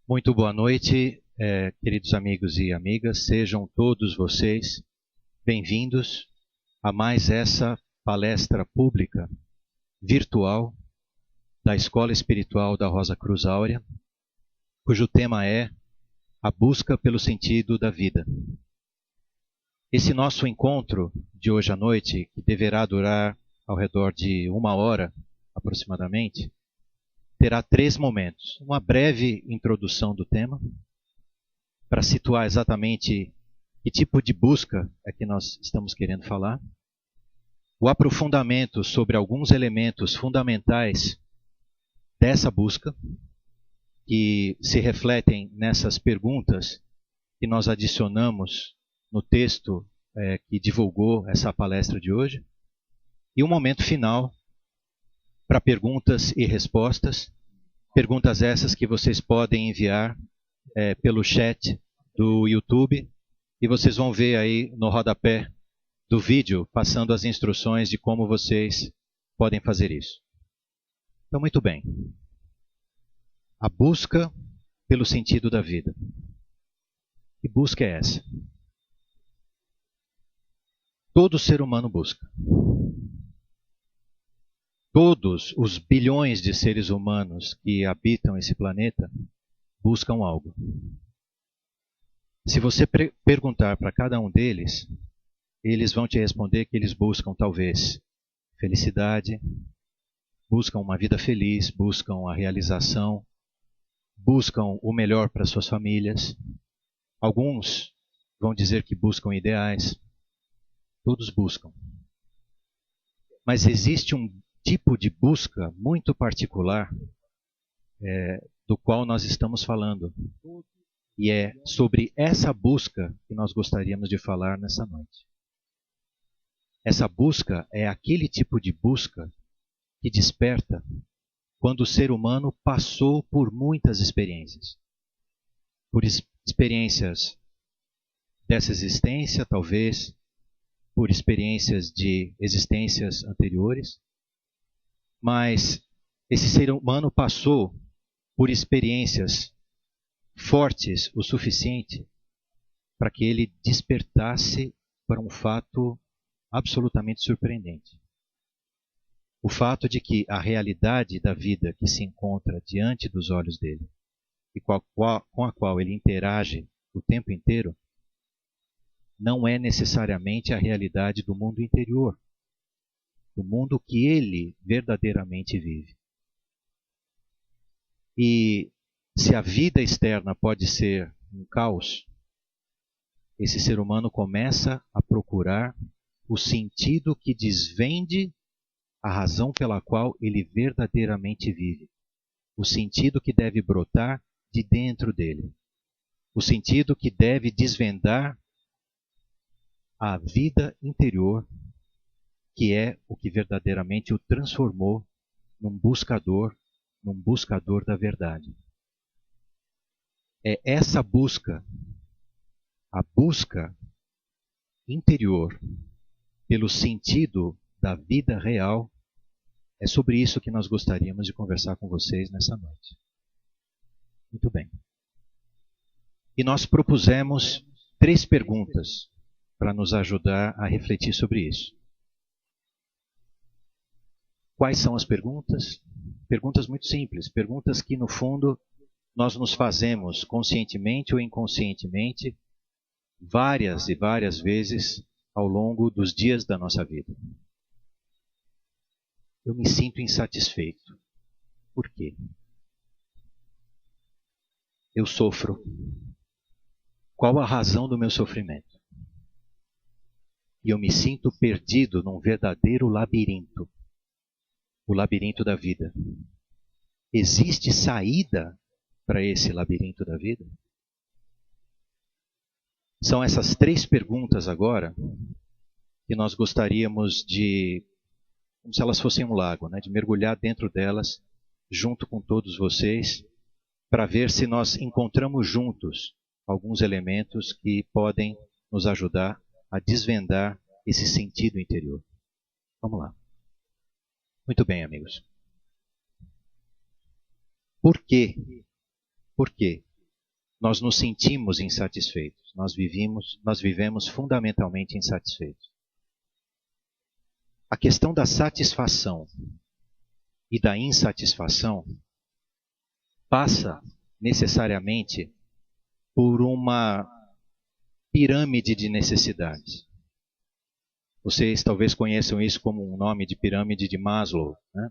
Muito boa noite, queridos amigos e amigas. Sejam todos vocês bem-vindos a mais essa palestra pública virtual da Escola Espiritual da Rosa Cruz Áurea, cujo tema é a busca pelo sentido da vida. Esse nosso encontro de hoje à noite, que deverá durar ao redor de 1 hora aproximadamente, terá 3 momentos. Uma breve introdução do tema, para situar exatamente que tipo de busca é que nós estamos querendo falar. O aprofundamento sobre alguns elementos fundamentais dessa busca, que se refletem nessas perguntas que nós adicionamos no texto que divulgou essa palestra de hoje. E um momento final para perguntas e respostas. Perguntas essas que vocês podem enviar pelo chat do YouTube, e vocês vão ver aí no rodapé do vídeo, passando as instruções de como vocês podem fazer isso. Então, muito bem. A busca pelo sentido da vida. Que busca é essa? Todo ser humano busca. Todos os bilhões de seres humanos que habitam esse planeta buscam algo. Se você perguntar para cada um deles, eles vão te responder que eles buscam talvez felicidade, buscam uma vida feliz, buscam a realização, buscam o melhor para suas famílias. Alguns vão dizer que buscam ideais. Todos buscam. Mas existe um tipo de busca muito particular do qual nós estamos falando. E é sobre essa busca que nós gostaríamos de falar nessa noite. Essa busca é aquele tipo de busca que desperta quando o ser humano passou por muitas experiências. Por experiências dessa existência, talvez, por experiências de existências anteriores. Mas esse ser humano passou por experiências fortes o suficiente para que ele despertasse para um fato absolutamente surpreendente. O fato de que a realidade da vida que se encontra diante dos olhos dele e com a qual ele interage o tempo inteiro não é necessariamente a realidade do mundo interior, do mundo que ele verdadeiramente vive. E se a vida externa pode ser um caos, esse ser humano começa a procurar o sentido que desvende a razão pela qual ele verdadeiramente vive. O sentido que deve brotar de dentro dele. O sentido que deve desvendar a vida interior, que é o que verdadeiramente o transformou num buscador da verdade. É essa busca, a busca interior pelo sentido da vida real, é sobre isso que nós gostaríamos de conversar com vocês nessa noite. Muito bem. E nós propusemos 3 perguntas para nos ajudar a refletir sobre isso. Quais são as perguntas? Perguntas muito simples, perguntas que no fundo nós nos fazemos conscientemente ou inconscientemente várias e várias vezes ao longo dos dias da nossa vida. Eu me sinto insatisfeito. Por quê? Eu sofro. Qual a razão do meu sofrimento? E eu me sinto perdido num verdadeiro labirinto. O labirinto da vida. Existe saída para esse labirinto da vida? São essas 3 perguntas agora que nós gostaríamos de, como se elas fossem um lago, de mergulhar dentro delas, junto com todos vocês, para ver se nós encontramos juntos alguns elementos que podem nos ajudar a desvendar esse sentido interior. Vamos lá. Muito bem, amigos. Por quê? Por quê nós nos sentimos insatisfeitos. Nós vivemos fundamentalmente insatisfeitos. A questão da satisfação e da insatisfação passa necessariamente por uma pirâmide de necessidades. Vocês talvez conheçam isso como um nome de pirâmide de Maslow, né?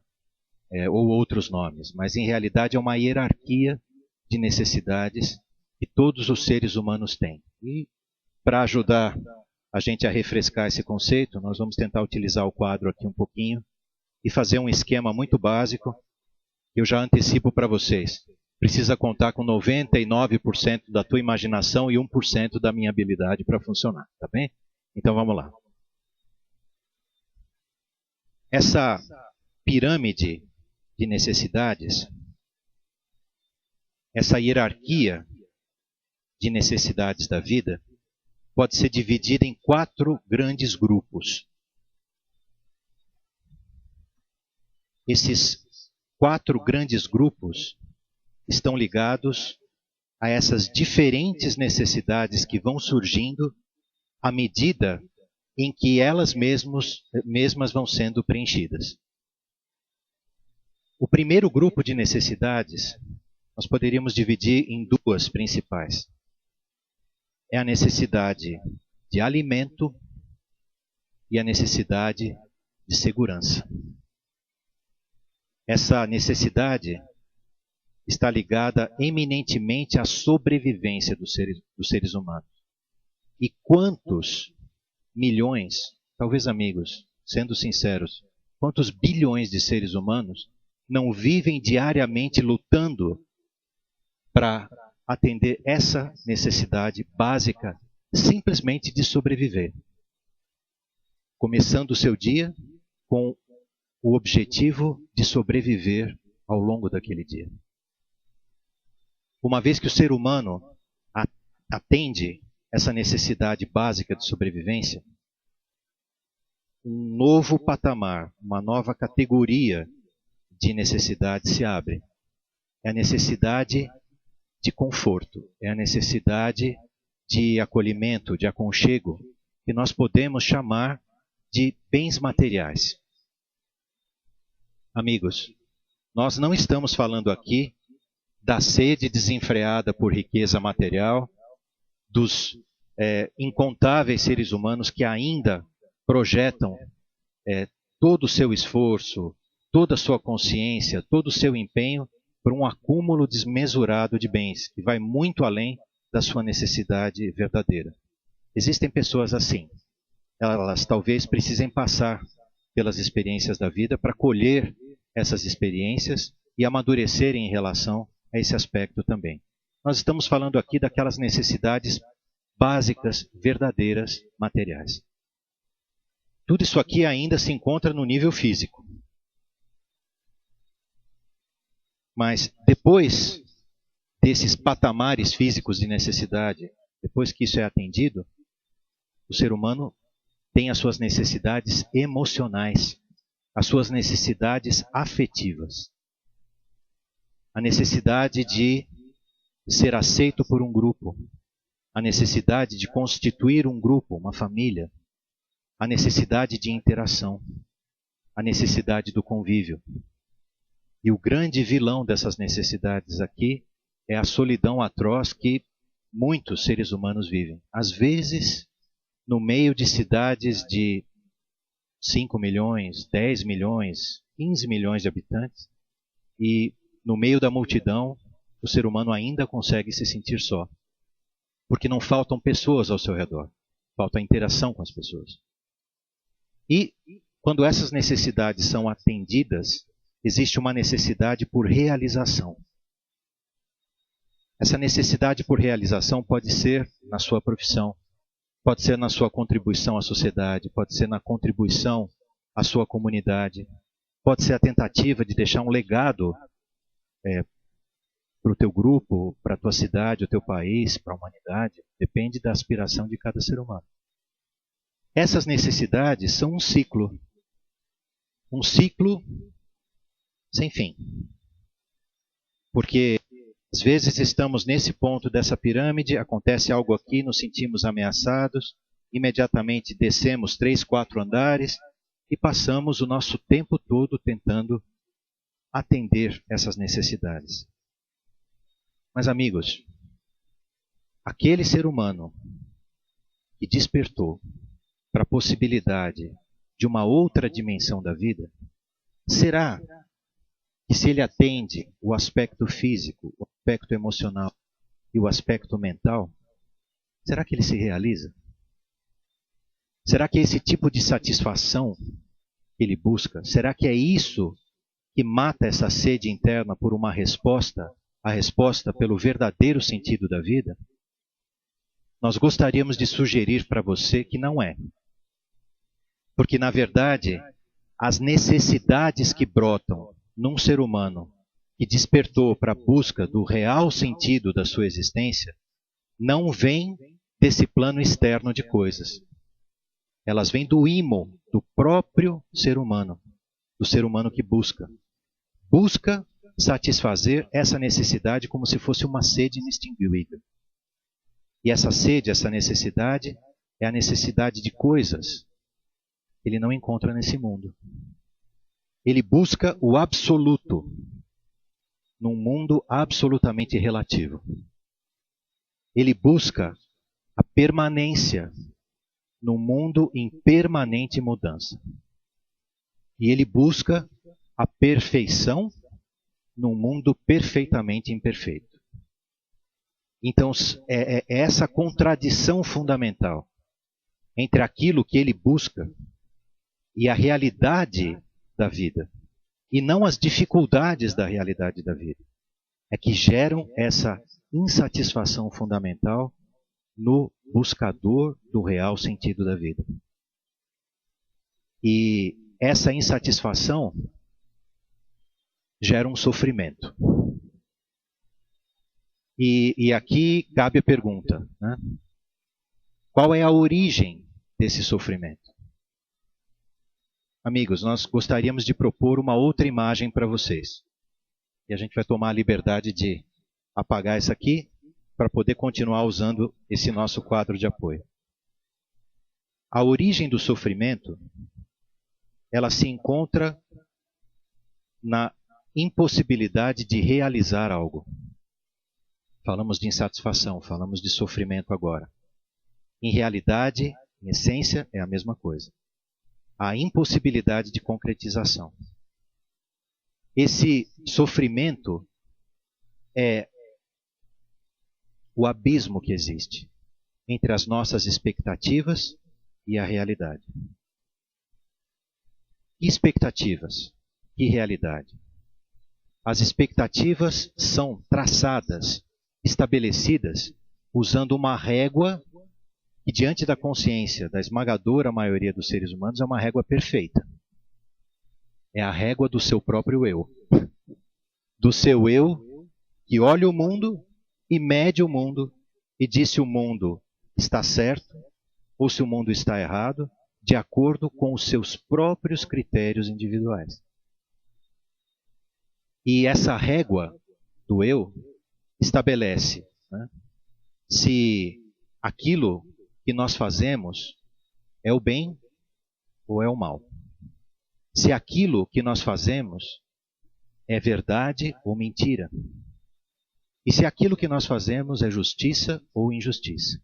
Ou outros nomes, mas em realidade é uma hierarquia de necessidades que todos os seres humanos têm. E para ajudar a gente a refrescar esse conceito, nós vamos tentar utilizar o quadro aqui um pouquinho e fazer um esquema muito básico que eu já antecipo para vocês. Precisa contar com 99% da tua imaginação e 1% da minha habilidade para funcionar, tá bem? Então vamos lá. Essa pirâmide de necessidades, essa hierarquia de necessidades da vida, pode ser dividida em 4 grandes grupos. Esses 4 grandes grupos estão ligados a essas diferentes necessidades que vão surgindo à medida em que elas mesmas vão sendo preenchidas. O primeiro grupo de necessidades nós poderíamos dividir em 2 principais. É a necessidade de alimento e a necessidade de segurança. Essa necessidade está ligada eminentemente à sobrevivência dos seres humanos. E quantos milhões, talvez amigos, sendo sinceros, quantos bilhões de seres humanos não vivem diariamente lutando para atender essa necessidade básica, simplesmente de sobreviver. Começando o seu dia com o objetivo de sobreviver ao longo daquele dia. Uma vez que o ser humano atende essa necessidade básica de sobrevivência, um novo patamar, uma nova categoria de necessidade se abre. É a necessidade de conforto, é a necessidade de acolhimento, de aconchego, que nós podemos chamar de bens materiais. Amigos, nós não estamos falando aqui da sede desenfreada por riqueza material, dos incontáveis seres humanos que ainda projetam todo o seu esforço, toda a sua consciência, todo o seu empenho por um acúmulo desmesurado de bens, que vai muito além da sua necessidade verdadeira. Existem pessoas assim. Elas talvez precisem passar pelas experiências da vida para colher essas experiências e amadurecerem em relação a esse aspecto também. Nós estamos falando aqui daquelas necessidades básicas, verdadeiras, materiais. Tudo isso aqui ainda se encontra no nível físico. Mas depois desses patamares físicos de necessidade, depois que isso é atendido, o ser humano tem as suas necessidades emocionais, as suas necessidades afetivas. A necessidade de ser aceito por um grupo, a necessidade de constituir um grupo, uma família, a necessidade de interação, a necessidade do convívio. E o grande vilão dessas necessidades aqui é a solidão atroz que muitos seres humanos vivem. Às vezes, no meio de cidades de 5 milhões, 10 milhões, 15 milhões de habitantes, e no meio da multidão, o ser humano ainda consegue se sentir só. Porque não faltam pessoas ao seu redor, falta a interação com as pessoas. E quando essas necessidades são atendidas, existe uma necessidade por realização. Essa necessidade por realização pode ser na sua profissão, pode ser na sua contribuição à sociedade, pode ser na contribuição à sua comunidade, pode ser a tentativa de deixar um legado para o teu grupo, para a tua cidade, o teu país, para a humanidade. Depende da aspiração de cada ser humano. Essas necessidades são um ciclo sem fim. Porque Às vezes estamos nesse ponto dessa pirâmide, acontece algo aqui, nos sentimos ameaçados, imediatamente descemos 3, 4 andares e passamos o nosso tempo todo tentando atender essas necessidades. Mas, amigos, aquele ser humano que despertou para a possibilidade de uma outra dimensão da vida, será que se ele atende o aspecto físico, o aspecto emocional e o aspecto mental, será que ele se realiza? Será que esse tipo de satisfação que ele busca, será que é isso que mata essa sede interna por uma resposta, a resposta pelo verdadeiro sentido da vida? Nós gostaríamos de sugerir para você que não é. Porque, na verdade, as necessidades que brotam num ser humano que despertou para a busca do real sentido da sua existência, não vêm desse plano externo de coisas. Elas vêm do ímã do próprio ser humano, do ser humano que busca. Busca satisfazer essa necessidade como se fosse uma sede inextinguível. E essa sede, essa necessidade, é a necessidade de coisas que ele não encontra nesse mundo. Ele busca o absoluto num mundo absolutamente relativo. Ele busca a permanência num mundo em permanente mudança. E ele busca a perfeição num mundo perfeitamente imperfeito. Então, é essa contradição fundamental entre aquilo que ele busca e a realidade da vida, e não as dificuldades da realidade da vida, é que geram essa insatisfação fundamental no buscador do real sentido da vida. E essa insatisfação gera um sofrimento. E aqui cabe a pergunta, né? Qual é a origem desse sofrimento? Amigos, nós gostaríamos de propor uma outra imagem para vocês. E a gente vai tomar a liberdade de apagar essa aqui para poder continuar usando esse nosso quadro de apoio. A origem do sofrimento, ela se encontra na impossibilidade de realizar algo. Falamos de insatisfação, falamos de sofrimento agora. Em realidade, em essência, é a mesma coisa. A impossibilidade de concretização. Esse sofrimento é o abismo que existe entre as nossas expectativas e a realidade. Que expectativas? Que realidade? As expectativas são traçadas, estabelecidas, usando uma régua que, diante da consciência da esmagadora maioria dos seres humanos, é uma régua perfeita. É a régua do seu próprio eu. Do seu eu que olha o mundo e mede o mundo e diz se o mundo está certo ou se o mundo está errado, de acordo com os seus próprios critérios individuais. E essa régua do eu estabelece, né, se aquilo que nós fazemos é o bem ou é o mal. Se aquilo que nós fazemos é verdade ou mentira. E se aquilo que nós fazemos é justiça ou injustiça.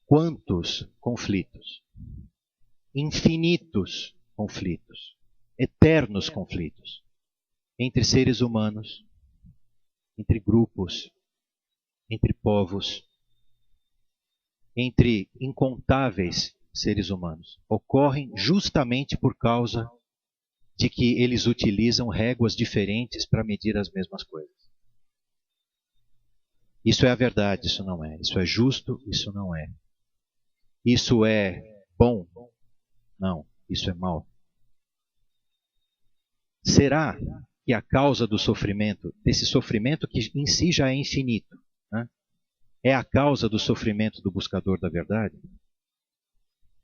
Quantos conflitos? Infinitos conflitos. Eternos conflitos. Entre seres humanos, entre grupos, entre povos, entre incontáveis seres humanos. Ocorrem justamente por causa de que eles utilizam réguas diferentes para medir as mesmas coisas. Isso é a verdade, isso não é. Isso é justo, isso não é. Isso é bom? Não, isso é mal. Será que a causa do sofrimento, desse sofrimento que em si já é infinito, né, é a causa do sofrimento do buscador da verdade?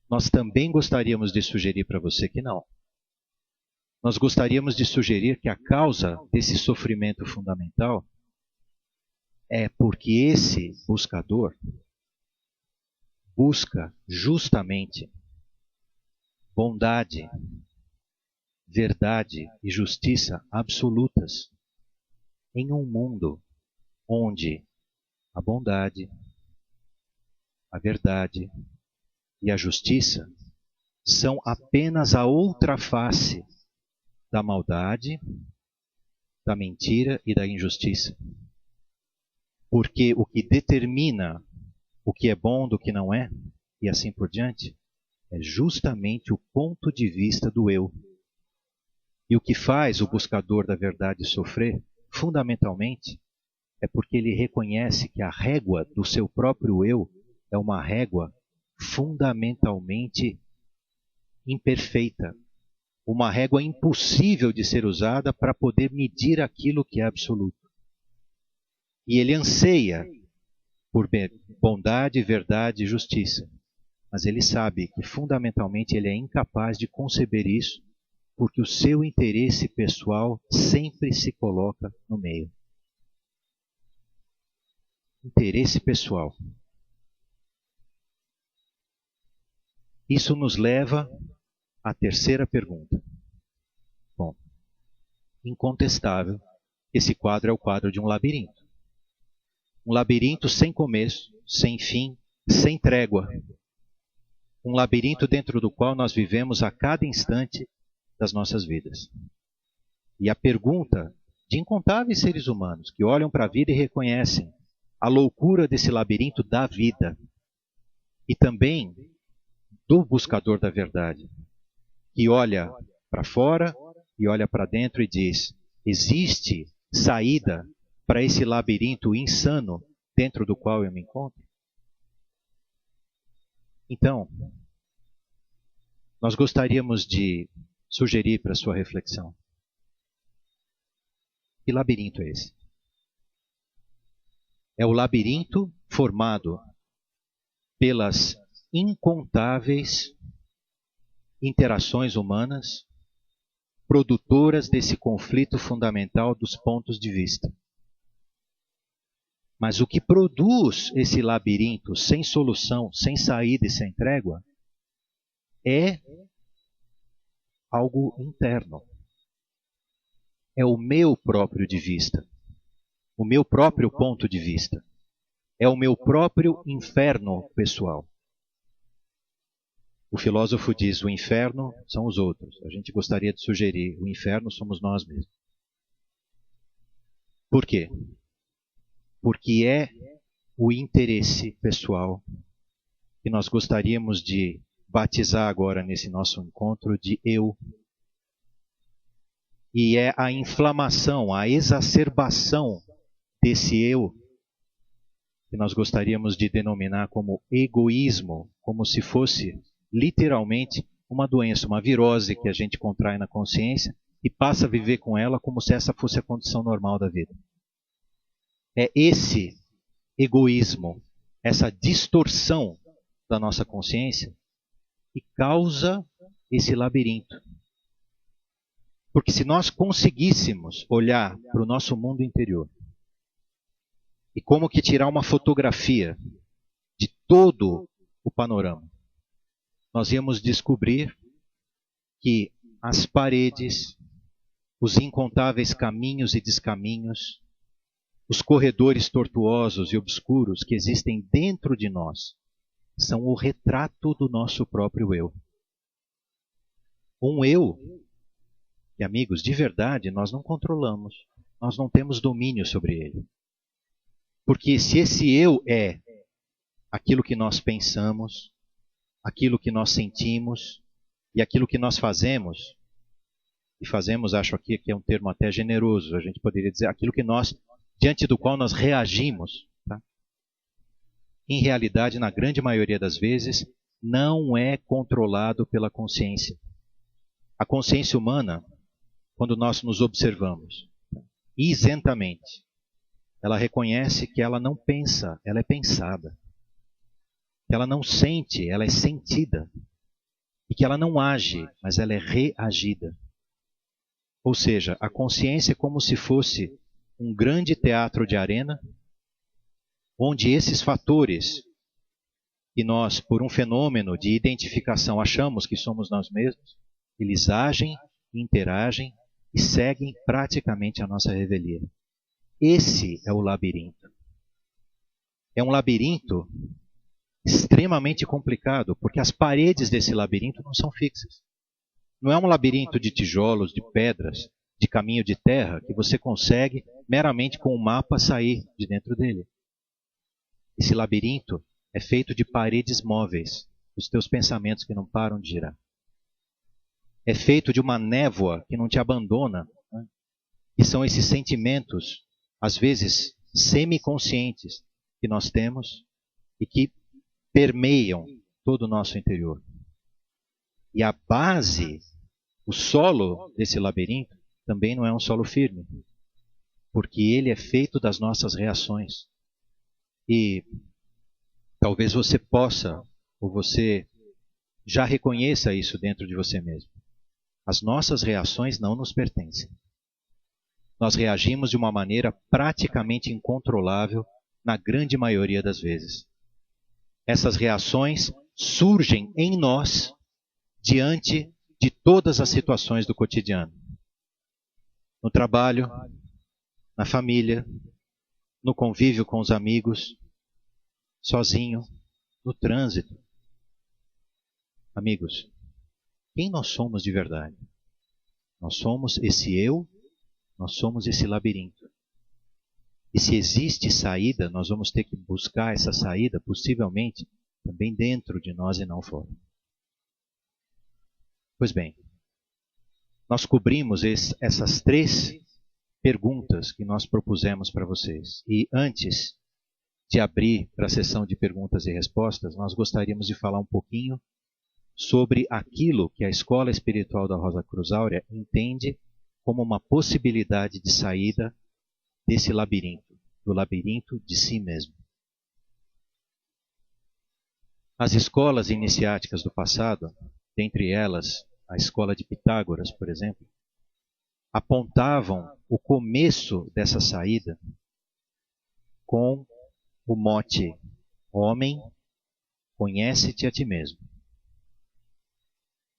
Nós também gostaríamos de sugerir para você que não. nós gostaríamos de sugerir que a causa desse sofrimento fundamental é porque esse buscador busca justamente bondade, verdade e justiça absolutas em um mundo onde a bondade, a verdade e a justiça são apenas a outra face da maldade, da mentira e da injustiça. Porque o que determina o que é bom do que não é, e assim por diante, é justamente o ponto de vista do eu. E o que faz o buscador da verdade sofrer, fundamentalmente, é porque ele reconhece que a régua do seu próprio eu é uma régua fundamentalmente imperfeita, uma régua impossível de ser usada para poder medir aquilo que é absoluto. E ele anseia por bondade, verdade e justiça, mas ele sabe que fundamentalmente ele é incapaz de conceber isso, porque o seu interesse pessoal sempre se coloca no meio. Interesse pessoal. Isso nos leva à terceira pergunta. Bom, incontestável, esse quadro é o quadro de um labirinto. Um labirinto sem começo, sem fim, sem trégua. Um labirinto dentro do qual nós vivemos a cada instante das nossas vidas. E a pergunta de incontáveis seres humanos que olham para a vida e reconhecem a loucura desse labirinto da vida e também do buscador da verdade, que olha para fora e olha para dentro e diz: existe saída para esse labirinto insano dentro do qual eu me encontro? Então, nós gostaríamos de sugerir para sua reflexão: que labirinto é esse? É o labirinto formado pelas incontáveis interações humanas produtoras desse conflito fundamental dos pontos de vista. Mas o que produz esse labirinto sem solução, sem saída e sem trégua é algo interno. É o meu próprio de vista, o meu próprio ponto de vista. É o meu próprio inferno pessoal. O filósofo diz: o inferno são os outros. A gente gostaria de sugerir: o inferno somos nós mesmos. Por quê? Porque é o interesse pessoal que nós gostaríamos de batizar agora nesse nosso encontro de eu. E é a inflamação, a exacerbação desse eu que nós gostaríamos de denominar como egoísmo, como se fosse literalmente uma doença, uma virose que a gente contrai na consciência e passa a viver com ela como se essa fosse a condição normal da vida. É esse egoísmo, essa distorção da nossa consciência que causa esse labirinto. Porque se nós conseguíssemos olhar para o nosso mundo interior e como que tirar uma fotografia de todo o panorama, nós íamos descobrir que as paredes, os incontáveis caminhos e descaminhos, os corredores tortuosos e obscuros que existem dentro de nós, são o retrato do nosso próprio eu. Um eu que, amigos, de verdade nós não controlamos, nós não temos domínio sobre ele. Porque se esse eu é aquilo que nós pensamos, aquilo que nós sentimos e aquilo que nós fazemos, e fazemos, acho aqui que é um termo até generoso, a gente poderia dizer aquilo que nós, diante do qual nós reagimos, tá? Em realidade, na grande maioria das vezes, não é controlado pela consciência. A consciência humana, quando nós nos observamos isentamente, ela reconhece que ela não pensa, ela é pensada. Que ela não sente, ela é sentida. E que ela não age, mas ela é reagida. Ou seja, a consciência é como se fosse um grande teatro de arena, onde esses fatores que nós, por um fenômeno de identificação, achamos que somos nós mesmos, eles agem, interagem e seguem praticamente a nossa revelia. Esse é o labirinto. É um labirinto extremamente complicado, porque as paredes desse labirinto não são fixas. Não é um labirinto de tijolos, de pedras, de caminho de terra, que você consegue, meramente com um mapa, sair de dentro dele. Esse labirinto é feito de paredes móveis, os teus pensamentos que não param de girar. É feito de uma névoa que não te abandona, né? E são esses sentimentos, às vezes semiconscientes, que nós temos e que permeiam todo o nosso interior. E a base, o solo desse labirinto, também não é um solo firme, porque ele é feito das nossas reações. E talvez você possa, ou você já reconheça isso dentro de você mesmo. As nossas reações não nos pertencem. Nós reagimos de uma maneira praticamente incontrolável na grande maioria das vezes. Essas reações surgem em nós diante de todas as situações do cotidiano. No trabalho, na família, no convívio com os amigos, sozinho, no trânsito. Amigos, quem nós somos de verdade? Nós somos esse eu, nós somos esse labirinto. E se existe saída, nós vamos ter que buscar essa saída, possivelmente, também dentro de nós e não fora. Pois bem, nós cobrimos essas 3 perguntas que nós propusemos para vocês. E antes de abrir para a sessão de perguntas e respostas, nós gostaríamos de falar um pouquinho sobre aquilo que a Escola Espiritual da Rosa Cruz Áurea entende como uma possibilidade de saída desse labirinto, do labirinto de si mesmo. As escolas iniciáticas do passado, dentre elas a escola de Pitágoras, por exemplo, apontavam o começo dessa saída com o mote: homem, conhece-te a ti mesmo.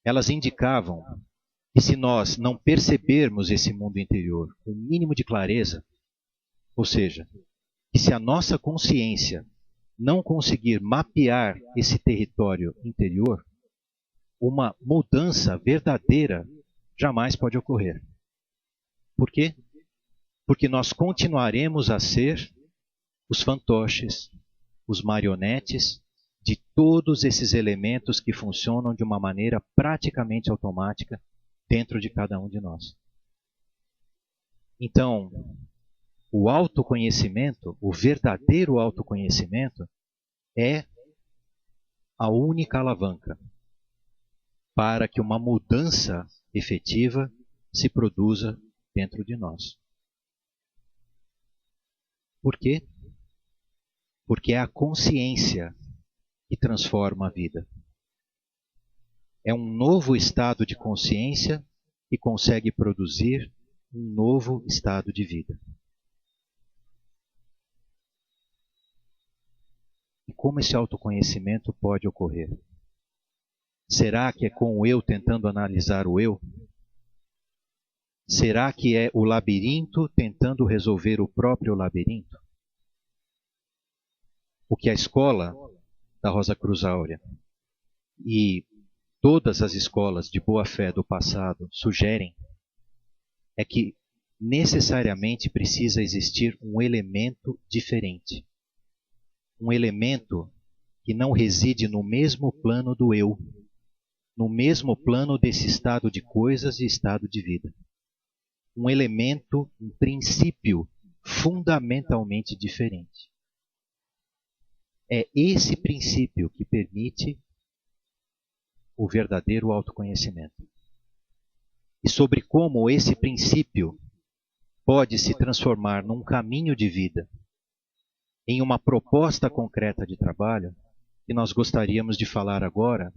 Elas indicavam que se nós não percebermos esse mundo interior com o mínimo de clareza, ou seja, que se a nossa consciência não conseguir mapear esse território interior, uma mudança verdadeira jamais pode ocorrer. Por quê? Porque nós continuaremos a ser os fantoches, os marionetes de todos esses elementos que funcionam de uma maneira praticamente automática dentro de cada um de nós. Então, o autoconhecimento, o verdadeiro autoconhecimento, é a única alavanca para que uma mudança efetiva se produza dentro de nós. Por quê? Porque é a consciência que transforma a vida. É um novo estado de consciência que consegue produzir um novo estado de vida. E como esse autoconhecimento pode ocorrer? Será que é com o eu tentando analisar o eu? Será que é o labirinto tentando resolver o próprio labirinto? O que a escola da Rosa Cruz Áurea e todas as escolas de boa-fé do passado sugerem é que necessariamente precisa existir um elemento diferente. Um elemento que não reside no mesmo plano do eu, no mesmo plano desse estado de coisas e estado de vida. Um elemento, um princípio fundamentalmente diferente. É esse princípio que permite o verdadeiro autoconhecimento. E sobre como esse princípio pode se transformar num caminho de vida, em uma proposta concreta de trabalho, que nós gostaríamos de falar agora,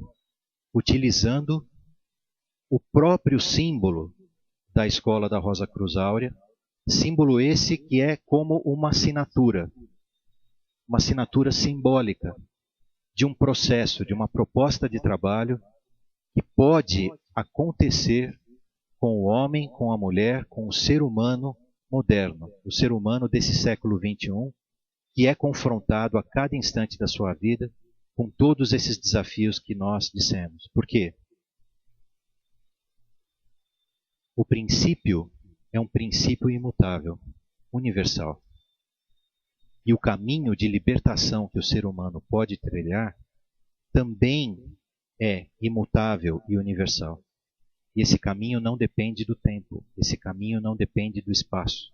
utilizando o próprio símbolo da escola da Rosa Cruz Áurea, símbolo esse que é como uma assinatura simbólica de um processo, de uma proposta de trabalho que pode acontecer com o homem, com a mulher, com o ser humano moderno, o ser humano desse século XXI, que é confrontado a cada instante da sua vida com todos esses desafios que nós dissemos. Por quê? O princípio é um princípio imutável, universal. E o caminho de libertação que o ser humano pode trilhar também é imutável e universal. E esse caminho não depende do tempo, esse caminho não depende do espaço.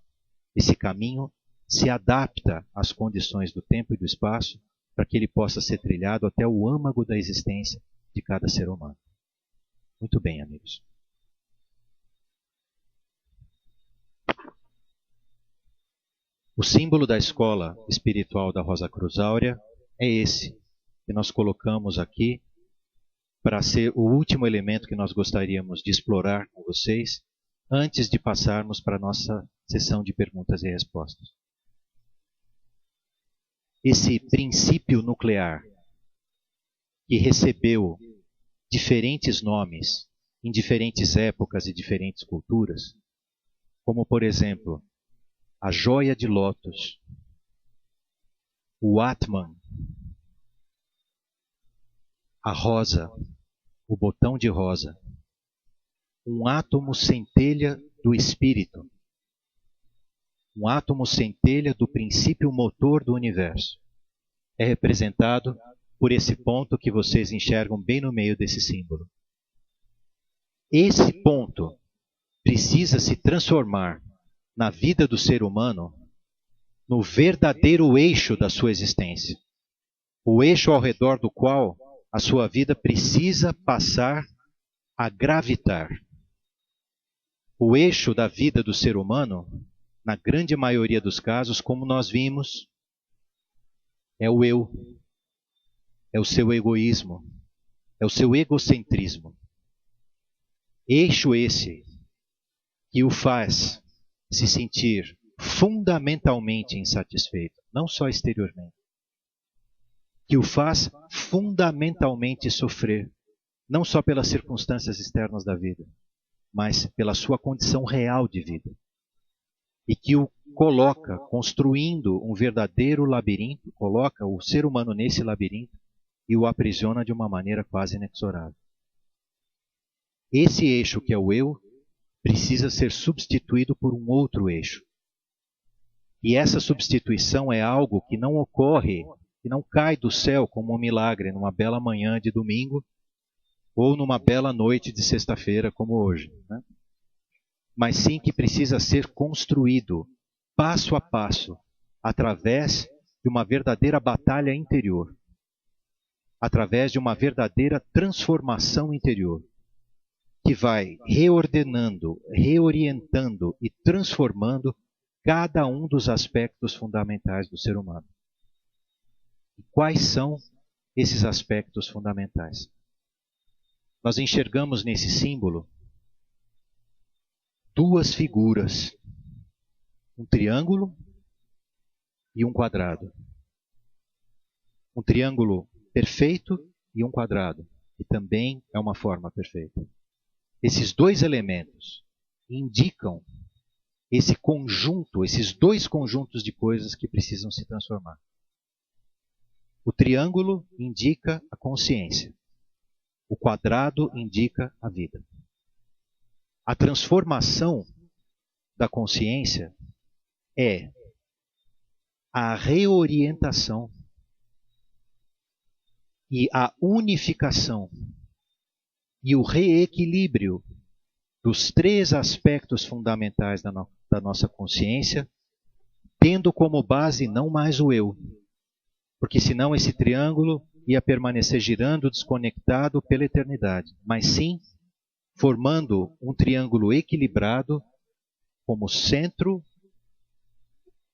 Esse caminho se adapta às condições do tempo e do espaço para que ele possa ser trilhado até o âmago da existência de cada ser humano. Muito bem, amigos. O símbolo da escola espiritual da Rosa Cruz Áurea é esse, que nós colocamos aqui para ser o último elemento que nós gostaríamos de explorar com vocês, antes de passarmos para a nossa sessão de perguntas e respostas. Esse princípio nuclear, que recebeu diferentes nomes em diferentes épocas e diferentes culturas, como, por exemplo, a joia de lótus, o Atman, a rosa, o botão de rosa, um átomo centelha do espírito, um átomo centelha do princípio motor do universo. É representado por esse ponto que vocês enxergam bem no meio desse símbolo. Esse ponto precisa se transformar na vida do ser humano no verdadeiro eixo da sua existência. O eixo ao redor do qual a sua vida precisa passar a gravitar. O eixo da vida do ser humano, na grande maioria dos casos, como nós vimos, é o eu, é o seu egoísmo, é o seu egocentrismo. Eixo esse que o faz se sentir fundamentalmente insatisfeito, não só exteriormente, que o faz fundamentalmente sofrer, não só pelas circunstâncias externas da vida, mas pela sua condição real de vida, e que o coloca construindo um verdadeiro labirinto, coloca o ser humano nesse labirinto e o aprisiona de uma maneira quase inexorável. Esse eixo que é o eu precisa ser substituído por um outro eixo. E essa substituição é algo que não ocorre, que não cai do céu como um milagre numa bela manhã de domingo ou numa bela noite de sexta-feira como hoje, né? Mas sim que precisa ser construído passo a passo, através de uma verdadeira batalha interior, através de uma verdadeira transformação interior, que vai reordenando, reorientando e transformando cada um dos aspectos fundamentais do ser humano. E quais são esses aspectos fundamentais? Nós enxergamos nesse símbolo duas figuras, um triângulo e um quadrado. Um triângulo perfeito e um quadrado, que também é uma forma perfeita. Esses dois elementos indicam esse conjunto, esses dois conjuntos de coisas que precisam se transformar. O triângulo indica a consciência. O quadrado indica a vida. A transformação da consciência é a reorientação e a unificação e o reequilíbrio dos três aspectos fundamentais da nossa consciência, tendo como base não mais o eu, porque senão esse triângulo ia permanecer girando desconectado pela eternidade, mas sim formando um triângulo equilibrado como centro,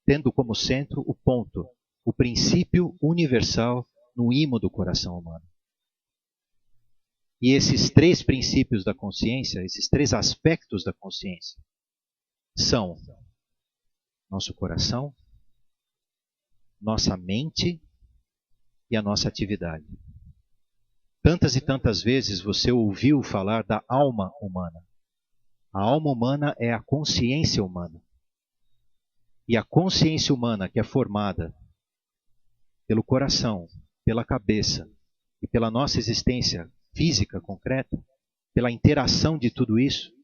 tendo como centro o ponto, o princípio universal no imo do coração humano. E esses três princípios da consciência, esses três aspectos da consciência, são nosso coração, nossa mente e a nossa atividade. Tantas e tantas vezes você ouviu falar da alma humana. A alma humana é a consciência humana. E a consciência humana, que é formada pelo coração, pela cabeça e pela nossa existência física concreta, pela interação de tudo isso,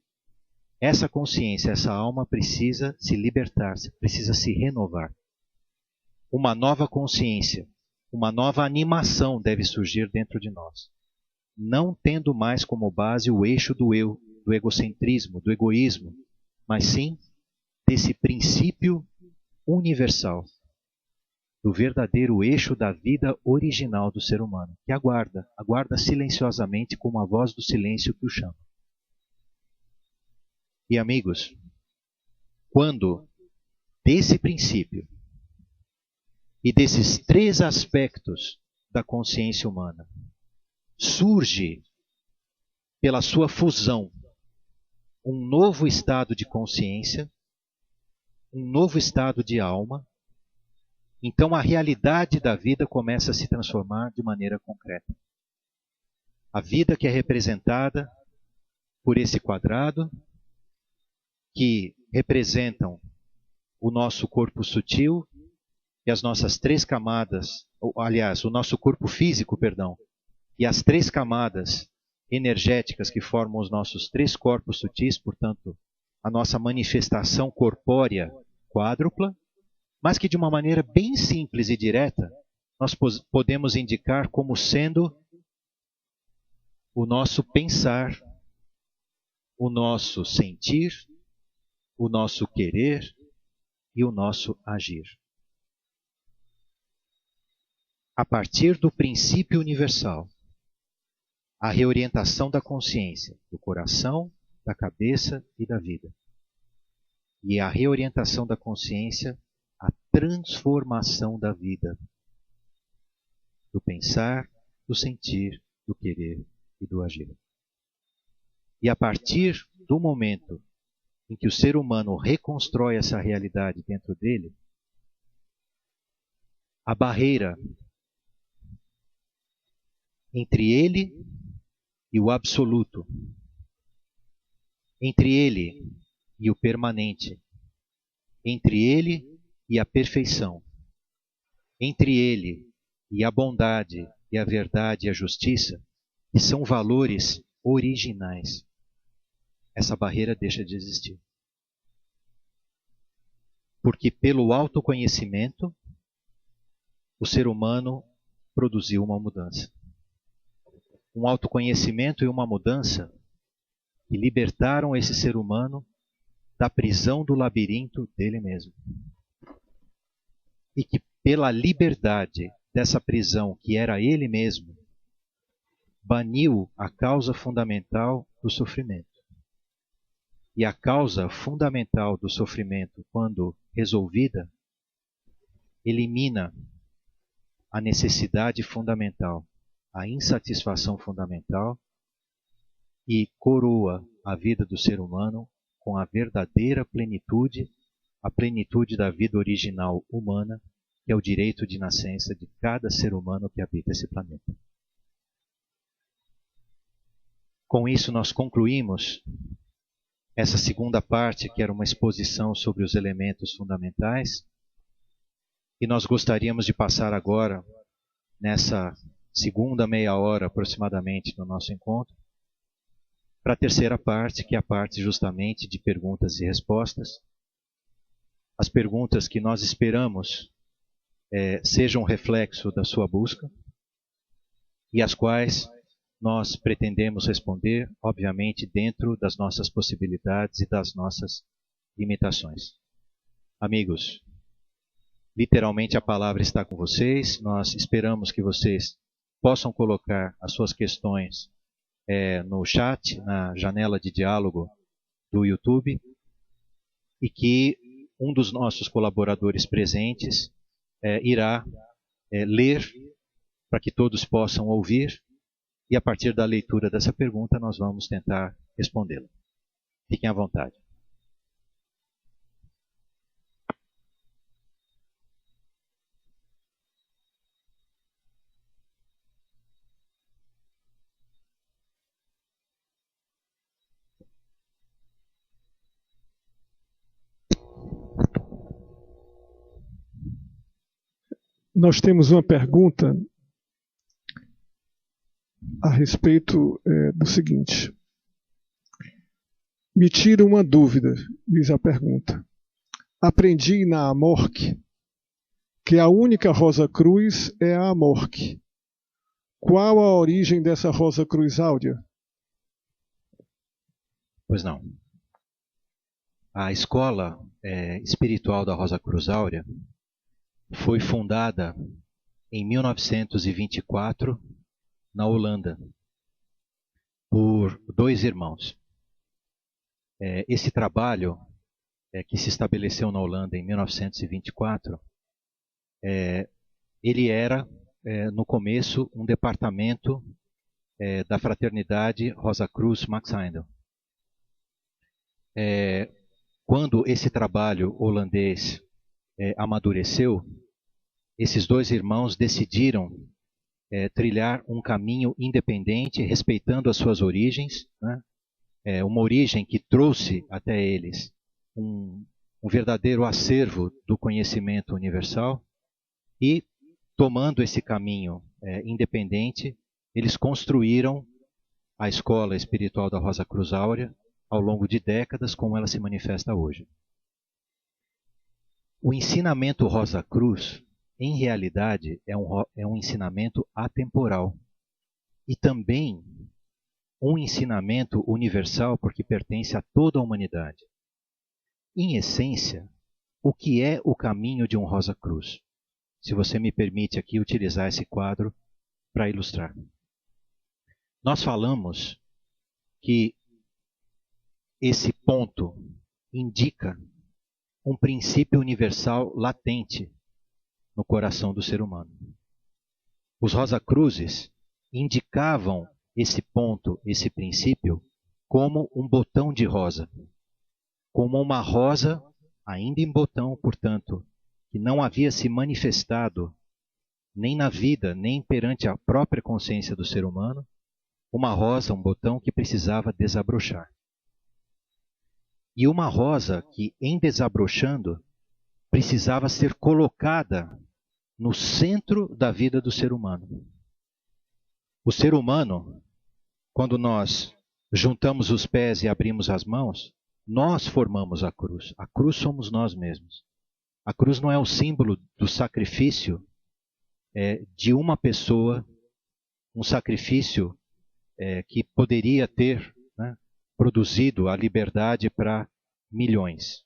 essa consciência, essa alma precisa se libertar, precisa se renovar. Uma nova consciência, uma nova animação deve surgir dentro de nós, não tendo mais como base o eixo do eu, do egocentrismo, do egoísmo, mas sim desse princípio universal, do verdadeiro eixo da vida original do ser humano, que aguarda silenciosamente como a voz do silêncio que o chama. E amigos, quando desse princípio e desses três aspectos da consciência humana surge, pela sua fusão, um novo estado de consciência, um novo estado de alma, então a realidade da vida começa a se transformar de maneira concreta. A vida que é representada por esse quadrado, que representam o nosso corpo sutil e as nossas três camadas, aliás, o nosso corpo físico, perdão, e as três camadas energéticas que formam os nossos três corpos sutis, portanto, a nossa manifestação corpórea quádrupla, mas que de uma maneira bem simples e direta, nós podemos indicar como sendo o nosso pensar, o nosso sentir, o nosso querer e o nosso agir. A partir do princípio universal, a reorientação da consciência, do coração, da cabeça e da vida. E a reorientação da consciência, a transformação da vida, do pensar, do sentir, do querer e do agir. E a partir do momento em que o ser humano reconstrói essa realidade dentro dele, a barreira entre ele e o absoluto, entre ele e o permanente, entre ele e a perfeição, entre ele e a bondade e a verdade e a justiça, que são valores originais. Essa barreira deixa de existir. Porque pelo autoconhecimento, o ser humano produziu uma mudança. Um autoconhecimento e uma mudança que libertaram esse ser humano da prisão do labirinto dele mesmo. E que pela liberdade dessa prisão que era ele mesmo, baniu a causa fundamental do sofrimento. E a causa fundamental do sofrimento, quando resolvida, elimina a necessidade fundamental, a insatisfação fundamental e coroa a vida do ser humano com a verdadeira plenitude, a plenitude da vida original humana, que é o direito de nascença de cada ser humano que habita esse planeta. Com isso, nós concluímos essa segunda parte, que era uma exposição sobre os elementos fundamentais, e nós gostaríamos de passar agora, nessa segunda meia hora aproximadamente do nosso encontro, para a terceira parte, que é a parte justamente de perguntas e respostas. As perguntas que nós esperamos sejam reflexo da sua busca e as quais nós pretendemos responder, obviamente, dentro das nossas possibilidades e das nossas limitações. Amigos, literalmente a palavra está com vocês. Nós esperamos que vocês possam colocar as suas questões no chat, na janela de diálogo do YouTube, e que um dos nossos colaboradores presentes irá ler para que todos possam ouvir e a partir da leitura dessa pergunta nós vamos tentar respondê-la. Fiquem à vontade. Nós temos uma pergunta a respeito do seguinte. Me tira uma dúvida, diz a pergunta. Aprendi na Amorque que a única Rosa Cruz é a Amorque. Qual a origem dessa Rosa Cruz áurea? Pois não. A escola espiritual da Rosa Cruz Áurea foi fundada em 1924 na Holanda por dois irmãos. Esse trabalho que se estabeleceu na Holanda em 1924, ele era, no começo, um departamento da fraternidade Rosa Cruz Max Heindel. Quando esse trabalho holandês amadureceu, esses dois irmãos decidiram trilhar um caminho independente, respeitando as suas origens, né? Uma origem que trouxe até eles um verdadeiro acervo do conhecimento universal, e, tomando esse caminho independente, eles construíram a escola espiritual da Rosa Cruz Áurea ao longo de décadas, como ela se manifesta hoje. O ensinamento Rosa Cruz, em realidade, é um ensinamento atemporal e também um ensinamento universal, porque pertence a toda a humanidade. Em essência, o que é o caminho de um Rosa Cruz? Se você me permite aqui utilizar esse quadro para ilustrar. Nós falamos que esse ponto indica um princípio universal latente no coração do ser humano. Os Rosa Cruzes indicavam esse ponto, esse princípio, como um botão de rosa. Como uma rosa, ainda em botão, portanto, que não havia se manifestado nem na vida, nem perante a própria consciência do ser humano, uma rosa, um botão que precisava desabrochar. E uma rosa que, em desabrochando, precisava ser colocada no centro da vida do ser humano. O ser humano, quando nós juntamos os pés e abrimos as mãos, nós formamos a cruz. A cruz somos nós mesmos. A cruz não é o símbolo do sacrifício de uma pessoa, um sacrifício que poderia ter produzido a liberdade para milhões.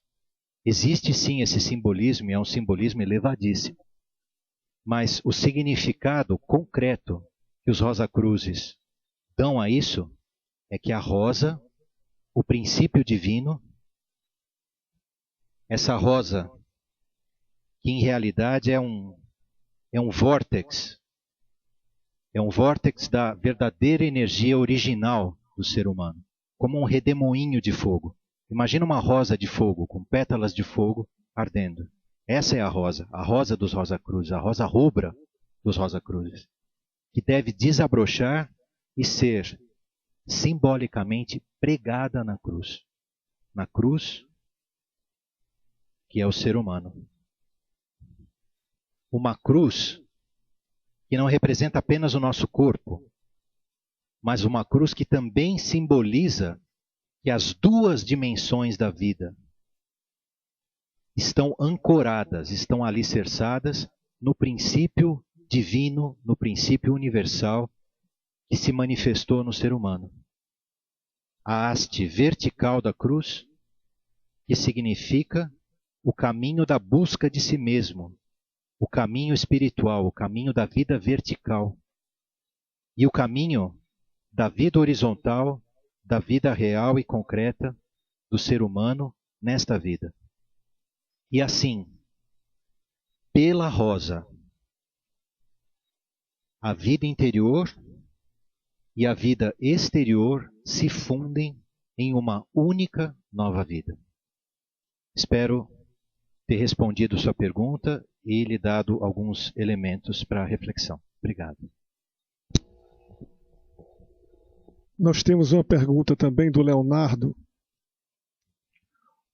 Existe sim esse simbolismo, e é um simbolismo elevadíssimo. Mas o significado concreto que os Rosa Cruzes dão a isso é que a rosa, o princípio divino, essa rosa, que em realidade é um vórtex, da verdadeira energia original do ser humano, como um redemoinho de fogo. Imagina uma rosa de fogo, com pétalas de fogo ardendo. Essa é a rosa dos Rosa Cruzes, a rosa rubra dos Rosa Cruzes, que deve desabrochar e ser simbolicamente pregada na cruz, que é o ser humano. Uma cruz que não representa apenas o nosso corpo, mas uma cruz que também simboliza que as duas dimensões da vida estão ancoradas, estão alicerçadas no princípio divino, no princípio universal que se manifestou no ser humano. A haste vertical da cruz, que significa o caminho da busca de si mesmo, o caminho espiritual, o caminho da vida vertical, e o caminho da vida horizontal, da vida real e concreta do ser humano nesta vida. E assim, pela rosa, a vida interior e a vida exterior se fundem em uma única nova vida. Espero ter respondido sua pergunta e lhe dado alguns elementos para reflexão. Obrigado. Nós temos uma pergunta também do Leonardo.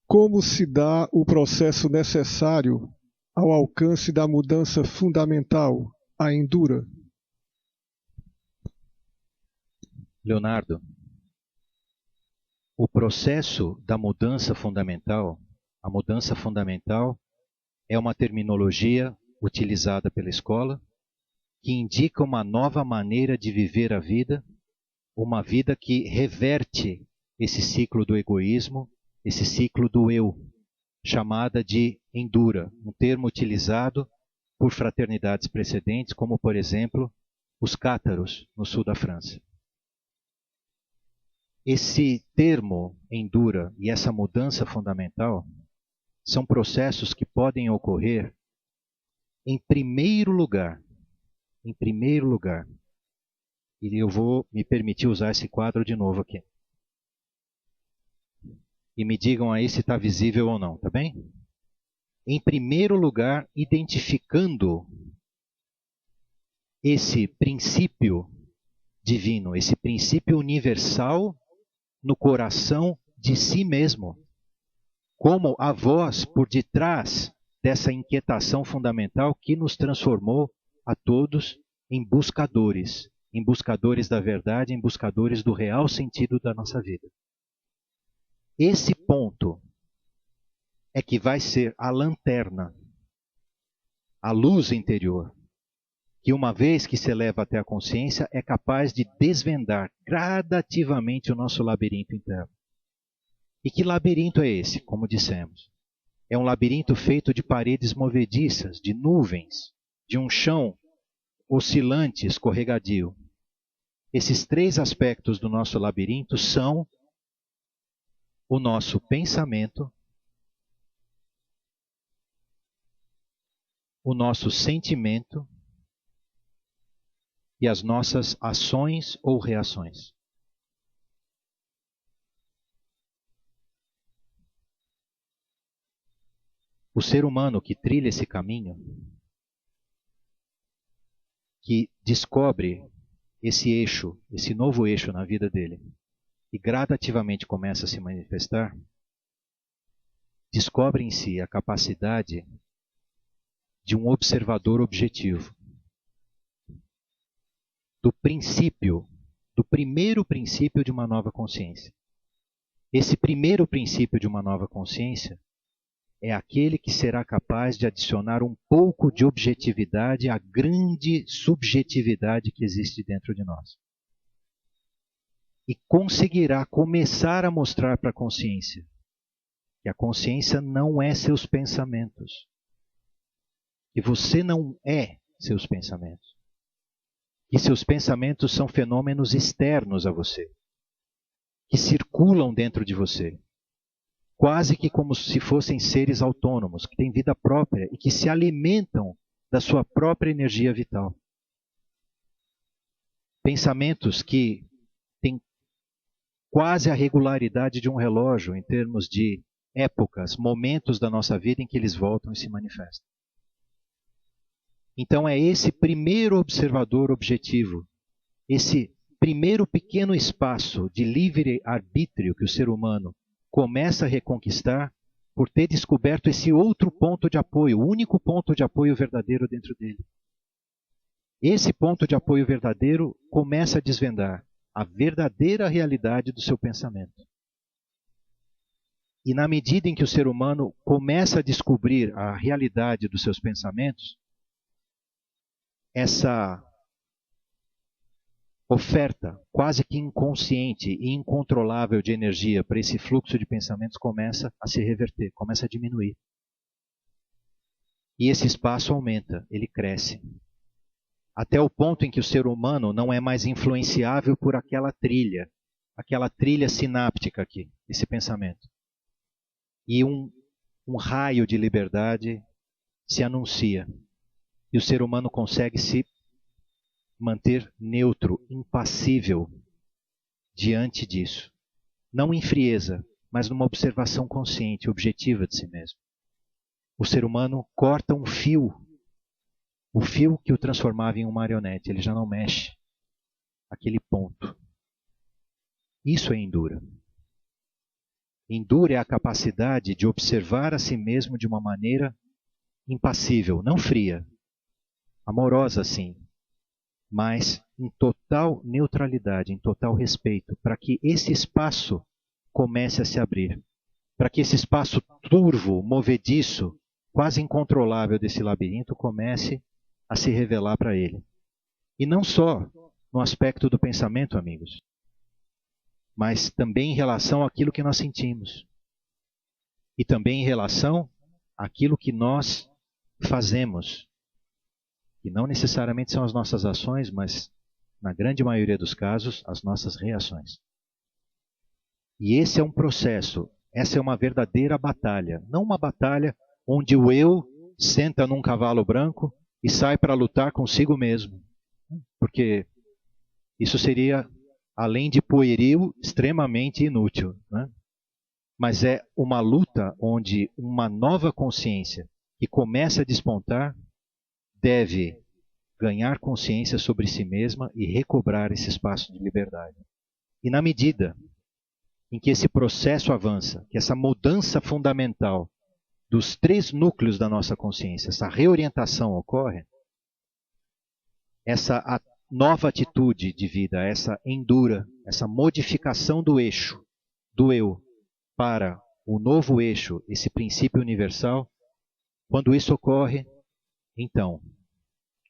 Como se dá o processo necessário ao alcance da mudança fundamental, a Endura? Leonardo, o processo da mudança fundamental, a mudança fundamental é uma terminologia utilizada pela escola que indica uma nova maneira de viver a vida, uma vida que reverte esse ciclo do egoísmo, esse ciclo do eu, chamada de Endura, um termo utilizado por fraternidades precedentes, como por exemplo os cátaros no sul da França. Esse termo Endura e essa mudança fundamental são processos que podem ocorrer em primeiro lugar, e eu vou me permitir usar esse quadro de novo aqui. E me digam aí se está visível ou não, tá bem? Em primeiro lugar, identificando esse princípio divino, esse princípio universal no coração de si mesmo, como a voz por detrás dessa inquietação fundamental que nos transformou a todos em buscadores da verdade, em buscadores do real sentido da nossa vida. Esse ponto é que vai ser a lanterna, a luz interior, que uma vez que se eleva até a consciência, é capaz de desvendar gradativamente o nosso labirinto interno. E que labirinto é esse, como dissemos? É um labirinto feito de paredes movediças, de nuvens, de um chão oscilante, escorregadio. Esses três aspectos do nosso labirinto são o nosso pensamento, o nosso sentimento e as nossas ações ou reações. O ser humano que trilha esse caminho, que descobre esse eixo, esse novo eixo na vida dele, e gradativamente começa a se manifestar, descobre em si a capacidade de um observador objetivo. Do primeiro princípio de uma nova consciência. Esse primeiro princípio de uma nova consciência é aquele que será capaz de adicionar um pouco de objetividade à grande subjetividade que existe dentro de nós. E conseguirá começar a mostrar para a consciência que a consciência não é seus pensamentos. Que você não é seus pensamentos. Que seus pensamentos são fenômenos externos a você. Que circulam dentro de você. Quase que como se fossem seres autônomos, que têm vida própria e que se alimentam da sua própria energia vital. Pensamentos que têm quase a regularidade de um relógio em termos de épocas, momentos da nossa vida em que eles voltam e se manifestam. Então é esse primeiro observador objetivo, esse primeiro pequeno espaço de livre arbítrio que o ser humano começa a reconquistar por ter descoberto esse outro ponto de apoio, o único ponto de apoio verdadeiro dentro dele. Esse ponto de apoio verdadeiro começa a desvendar a verdadeira realidade do seu pensamento. E na medida em que o ser humano começa a descobrir a realidade dos seus pensamentos, essa oferta quase que inconsciente e incontrolável de energia para esse fluxo de pensamentos começa a se reverter, começa a diminuir. E esse espaço aumenta, ele cresce. Até o ponto em que o ser humano não é mais influenciável por aquela trilha sináptica aqui, esse pensamento. E um raio de liberdade se anuncia. E o ser humano consegue se manter neutro, impassível diante disso. Não em frieza, mas numa observação consciente, objetiva de si mesmo. O ser humano corta um fio, o fio que o transformava em uma marionete, ele já não mexe aquele ponto. Isso é Endura. Endura é a capacidade de observar a si mesmo de uma maneira impassível, não fria, amorosa sim, mas em total neutralidade, em total respeito, para que esse espaço comece a se abrir, para que esse espaço turvo, movediço, quase incontrolável desse labirinto comece a se revelar para ele. E não só no aspecto do pensamento, amigos, mas também em relação àquilo que nós sentimos. E também em relação àquilo que nós fazemos. Que não necessariamente são as nossas ações, mas, na grande maioria dos casos, as nossas reações. E esse é um processo, essa é uma verdadeira batalha. Não uma batalha onde o eu senta num cavalo branco e sai para lutar consigo mesmo. Porque isso seria, além de pueril, extremamente inútil, né? Mas é uma luta onde uma nova consciência que começa a despontar deve ganhar consciência sobre si mesma e recobrar esse espaço de liberdade. E na medida em que esse processo avança, que essa mudança fundamental dos 3 núcleos da nossa consciência, essa reorientação ocorre, essa nova atitude de vida, essa endura, essa modificação do eixo, do eu, para o novo eixo, esse princípio universal, quando isso ocorre, então,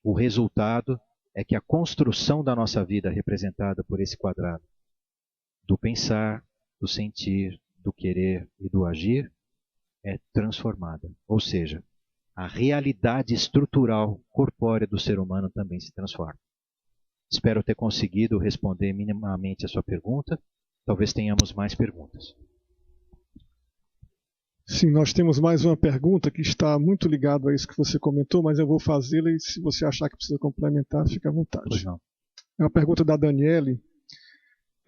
o resultado é que a construção da nossa vida representada por esse quadrado, do pensar, do sentir, do querer e do agir, é transformada. Ou seja, a realidade estrutural corpórea do ser humano também se transforma. Espero ter conseguido responder minimamente a sua pergunta. Talvez tenhamos mais perguntas. Sim, nós temos mais uma pergunta que está muito ligada a isso que você comentou, mas eu vou fazê-la e se você achar que precisa complementar, fique à vontade. Pois não. É uma pergunta da Daniele.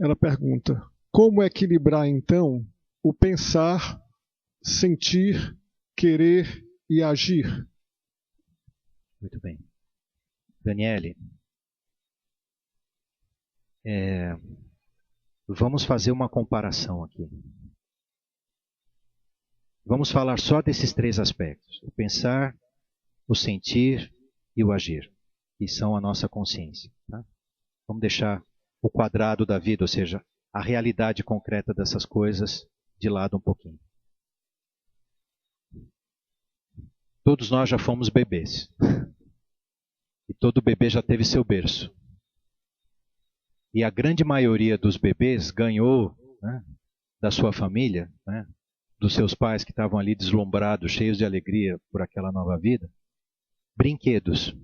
Ela pergunta: como equilibrar então o pensar, sentir, querer e agir? Muito bem. Daniele, vamos fazer uma comparação aqui. Vamos falar só desses 3 aspectos: o pensar, o sentir e o agir, que são a nossa consciência. Tá? Vamos deixar o quadrado da vida, ou seja, a realidade concreta dessas coisas, de lado um pouquinho. Todos nós já fomos bebês. E todo bebê já teve seu berço. E a grande maioria dos bebês ganhou, né, da sua família, né, dos seus pais que estavam ali deslumbrados, cheios de alegria por aquela nova vida, brinquedos.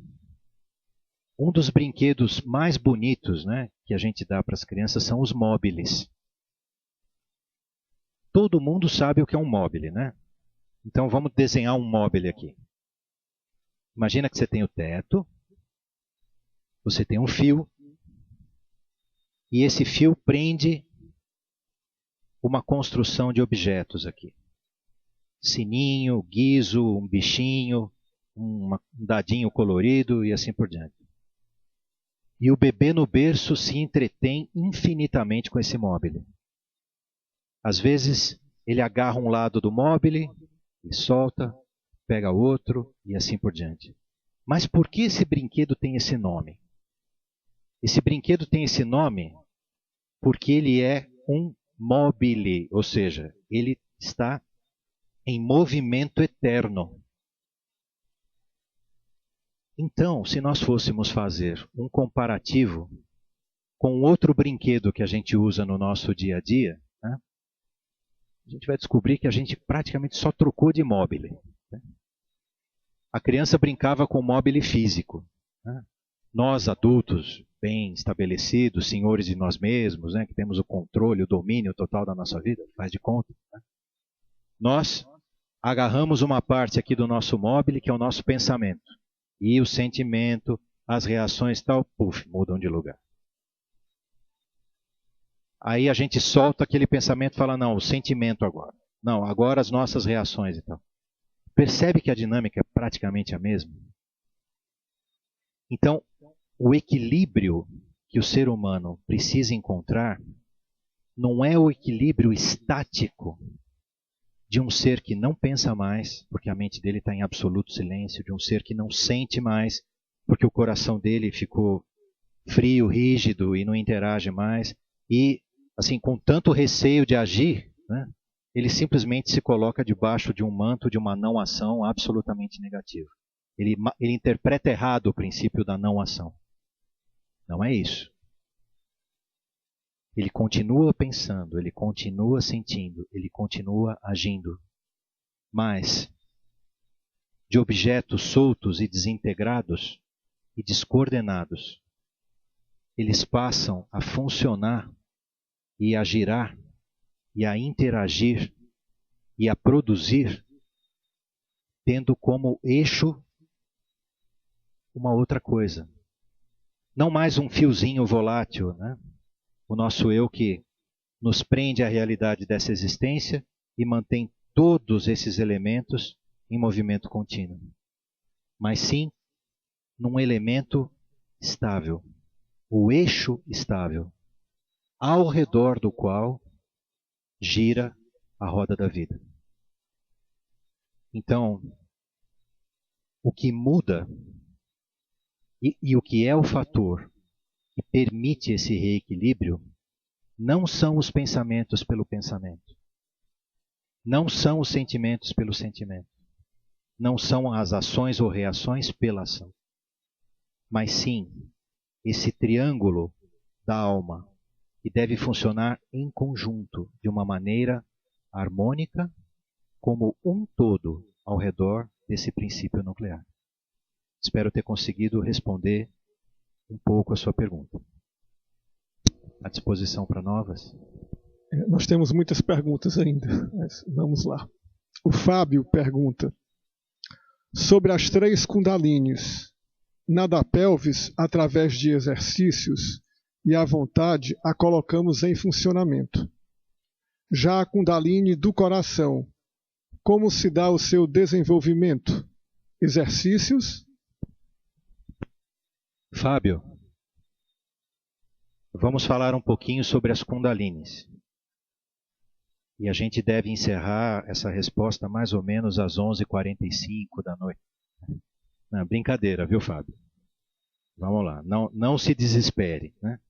Um dos brinquedos mais bonitos, né, que a gente dá para as crianças são os móbiles. Todo mundo sabe o que é um móbile, né? Então vamos desenhar um móbile aqui. Imagina que você tem o teto, você tem um fio, e esse fio prende uma construção de objetos aqui. Sininho, guizo, um bichinho, um dadinho colorido e assim por diante. E o bebê no berço se entretém infinitamente com esse móbile. Às vezes ele agarra um lado do móbile e solta, pega outro e assim por diante. Mas por que esse brinquedo tem esse nome? Esse brinquedo tem esse nome porque ele é um mobile, ou seja, ele está em movimento eterno. Então, se nós fôssemos fazer um comparativo com outro brinquedo que a gente usa no nosso dia a dia, né, a gente vai descobrir que a gente praticamente só trocou de mobile. Né? A criança brincava com mobile físico. Né? Nós, adultos, bem estabelecidos, senhores de nós mesmos, né, que temos o controle, o domínio total da nossa vida, faz de conta. Né? Nós agarramos uma parte aqui do nosso mobile, que é o nosso pensamento. E o sentimento, as reações tal, puf, mudam de lugar. Aí a gente solta aquele pensamento e fala, não, o sentimento agora. Não, agora as nossas reações e tal. Percebe que a dinâmica é praticamente a mesma? Então, o equilíbrio que o ser humano precisa encontrar não é o equilíbrio estático de um ser que não pensa mais, porque a mente dele está em absoluto silêncio, de um ser que não sente mais, porque o coração dele ficou frio, rígido e não interage mais, e assim, com tanto receio de agir, né, ele simplesmente se coloca debaixo de um manto de uma não ação absolutamente negativa. Ele interpreta errado o princípio da não ação. Não é isso. Ele continua pensando, ele continua sentindo, ele continua agindo. Mas, de objetos soltos e desintegrados e descoordenados, eles passam a funcionar e a girar e a interagir e a produzir, tendo como eixo uma outra coisa. Não mais um fiozinho volátil, né? O nosso eu que nos prende à realidade dessa existência e mantém todos esses elementos em movimento contínuo. Mas sim, num elemento estável, o eixo estável, ao redor do qual gira a roda da vida. Então, o que muda e o que é o fator que permite esse reequilíbrio não são os pensamentos pelo pensamento, não são os sentimentos pelo sentimento, não são as ações ou reações pela ação, mas sim esse triângulo da alma que deve funcionar em conjunto, de uma maneira harmônica, como um todo ao redor desse princípio nuclear. Espero ter conseguido responder um pouco a sua pergunta. À disposição para novas? Nós temos muitas perguntas ainda, mas vamos lá. O Fábio pergunta sobre as 3 Kundalinis. Na da pelvis, através de exercícios e à vontade, a colocamos em funcionamento. Já a Kundalini do coração, como se dá o seu desenvolvimento? Exercícios? Fábio, vamos falar um pouquinho sobre as Kundalinis. E a gente deve encerrar essa resposta mais ou menos às 11h45 da noite. Não, brincadeira, viu, Fábio? Vamos lá, não se desespere, né?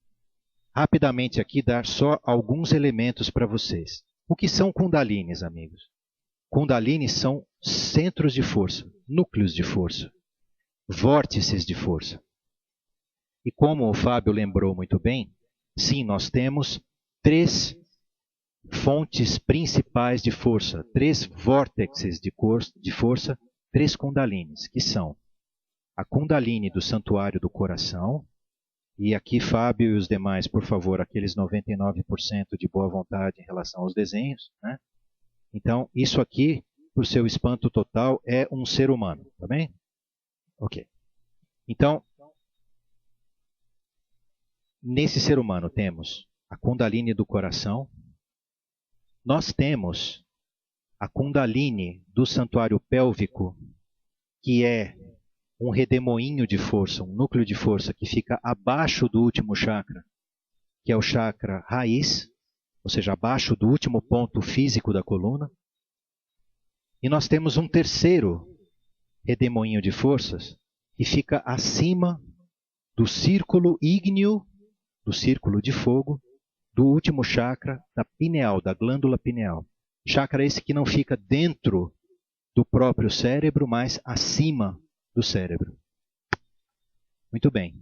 Rapidamente aqui dar só alguns elementos para vocês. O que são Kundalinis, amigos? Kundalinis são centros de força, núcleos de força, vórtices de força. E como o Fábio lembrou muito bem, sim, nós temos 3 fontes principais de força, 3 vórtices de força, 3 Kundalinis, que são a Kundalini do Santuário do Coração, e aqui Fábio e os demais, por favor, aqueles 99% de boa vontade em relação aos desenhos, né? Então, isso aqui, por seu espanto total, é um ser humano, tá bem? Ok. Então, nesse ser humano temos a Kundalini do coração, nós temos a Kundalini do santuário pélvico, que é um redemoinho de força, um núcleo de força que fica abaixo do último chakra, que é o chakra raiz, ou seja, abaixo do último ponto físico da coluna. E nós temos um terceiro redemoinho de forças que fica acima do círculo ígneo, do círculo de fogo, do último chakra da pineal, da glândula pineal. Chakra esse que não fica dentro do próprio cérebro, mas acima do cérebro. Muito bem.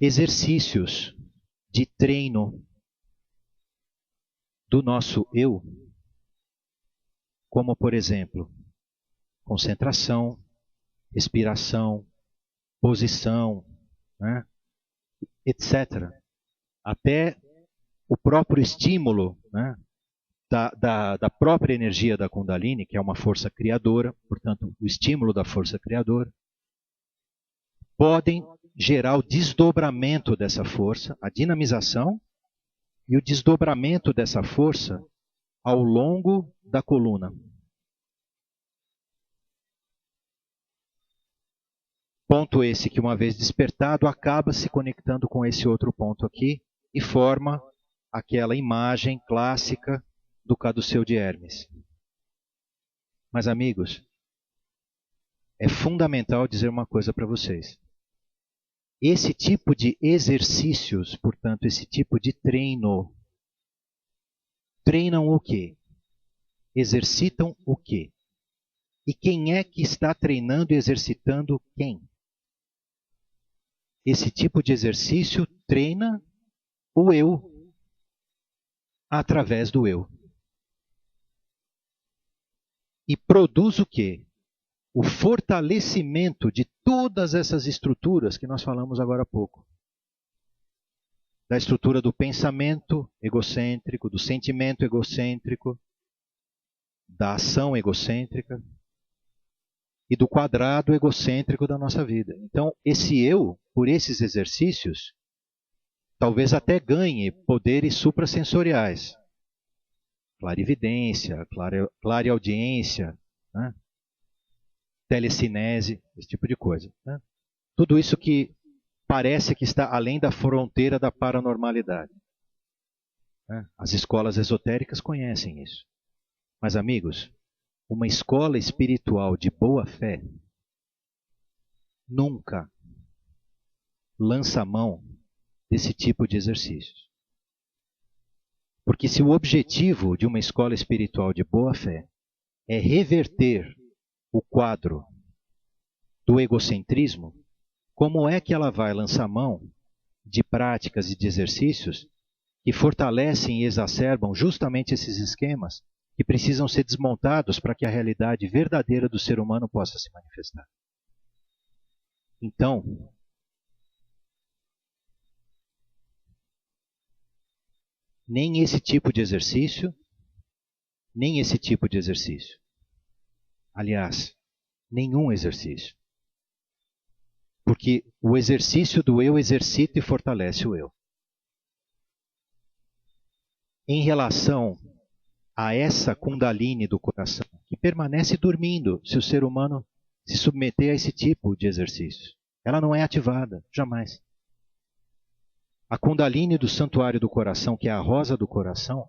Exercícios de treino do nosso eu, como por exemplo, concentração, respiração, posição, né, etc. Até o próprio estímulo, né, da própria energia da Kundalini, que é uma força criadora, portanto, o estímulo da força criadora. podem gerar o desdobramento dessa força, a dinamização e o desdobramento dessa força ao longo da coluna. Ponto esse que, uma vez despertado, acaba se conectando com esse outro ponto aqui e forma aquela imagem clássica do caduceu de Hermes. Mas, amigos, é fundamental dizer uma coisa para vocês. Esse tipo de exercícios, portanto, esse tipo de treino, treinam o quê? Exercitam o quê? E quem é que está treinando e exercitando quem? Esse tipo de exercício treina o eu através do eu. E produz o quê? O fortalecimento de todas essas estruturas que nós falamos agora há pouco. Da estrutura do pensamento egocêntrico, do sentimento egocêntrico, da ação egocêntrica e do quadrado egocêntrico da nossa vida. Então, esse eu, por esses exercícios, talvez até ganhe poderes suprassensoriais. Clarividência, clareaudiência, né? Telecinese, esse tipo de coisa. Né? Tudo isso que parece que está além da fronteira da paranormalidade. Né? As escolas esotéricas conhecem isso. Mas, amigos, uma escola espiritual de boa fé nunca lança mão desse tipo de exercícios. Porque se o objetivo de uma escola espiritual de boa fé é reverter o quadro do egocentrismo, como é que ela vai lançar mão de práticas e de exercícios que fortalecem e exacerbam justamente esses esquemas que precisam ser desmontados para que a realidade verdadeira do ser humano possa se manifestar? Então, nem esse tipo de exercício, nem esse tipo de exercício. Aliás, nenhum exercício. Porque o exercício do eu exercita e fortalece o eu. Em relação a essa Kundalini do coração, que permanece dormindo se o ser humano se submeter a esse tipo de exercício. Ela não é ativada, jamais. A Kundalini do santuário do coração, que é a rosa do coração,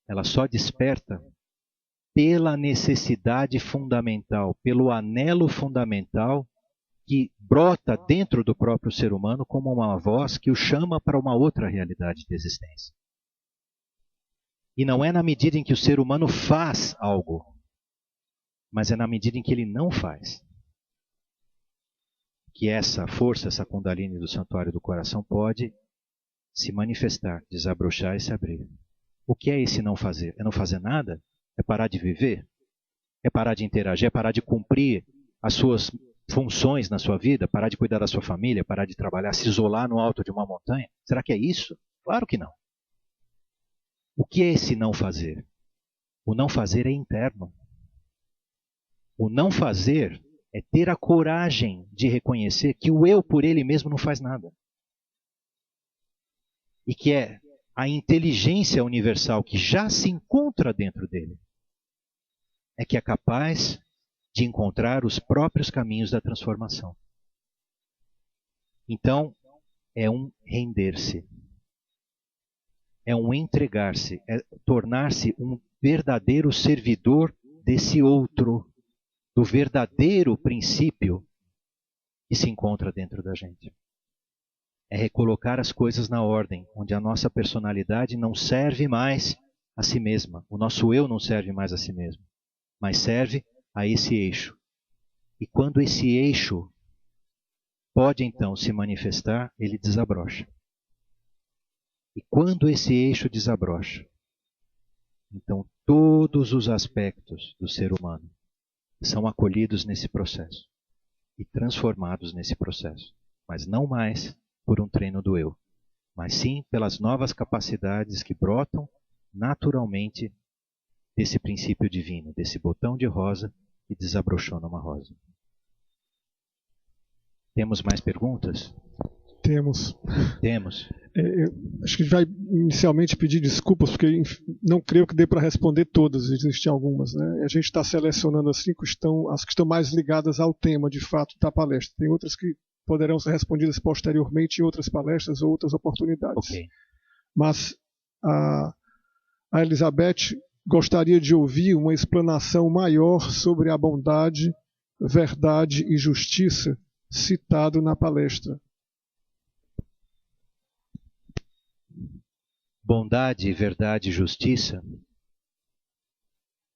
ela só desperta pela necessidade fundamental, pelo anelo fundamental que brota dentro do próprio ser humano como uma voz que o chama para uma outra realidade de existência. E não é na medida em que o ser humano faz algo, mas é na medida em que ele não faz, que essa força, essa Kundalini do santuário do coração pode se manifestar, desabrochar e se abrir. O que é esse não fazer? É não fazer nada? É parar de viver? É parar de interagir? É parar de cumprir as suas funções na sua vida? Parar de cuidar da sua família? Parar de trabalhar? Se isolar no alto de uma montanha? Será que é isso? Claro que não. O que é esse não fazer? O não fazer é interno. O não fazer é ter a coragem de reconhecer que o eu por ele mesmo não faz nada. E que é a inteligência universal que já se encontra dentro dele, é que é capaz de encontrar os próprios caminhos da transformação. Então, é um render-se. É um entregar-se, é tornar-se um verdadeiro servidor desse outro, do verdadeiro princípio que se encontra dentro da gente. É recolocar as coisas na ordem, onde a nossa personalidade não serve mais a si mesma, o nosso eu não serve mais a si mesmo, mas serve a esse eixo. E quando esse eixo pode então se manifestar, ele desabrocha. E quando esse eixo desabrocha, então todos os aspectos do ser humano são acolhidos nesse processo e transformados nesse processo, mas não mais por um treino do eu, mas sim pelas novas capacidades que brotam naturalmente desse princípio divino, desse botão de rosa que desabrochou numa rosa. Temos mais perguntas? Temos. Temos. Acho que a gente vai inicialmente pedir desculpas, porque não creio que dê para responder todas, existem algumas. Né? A gente está selecionando as 5 as que estão mais ligadas ao tema, de fato, da palestra. Tem outras que poderão ser respondidas posteriormente em outras palestras ou outras oportunidades. Okay. Mas a Elizabeth gostaria de ouvir uma explanação maior sobre a bondade, verdade e justiça citado na palestra. Bondade, verdade e justiça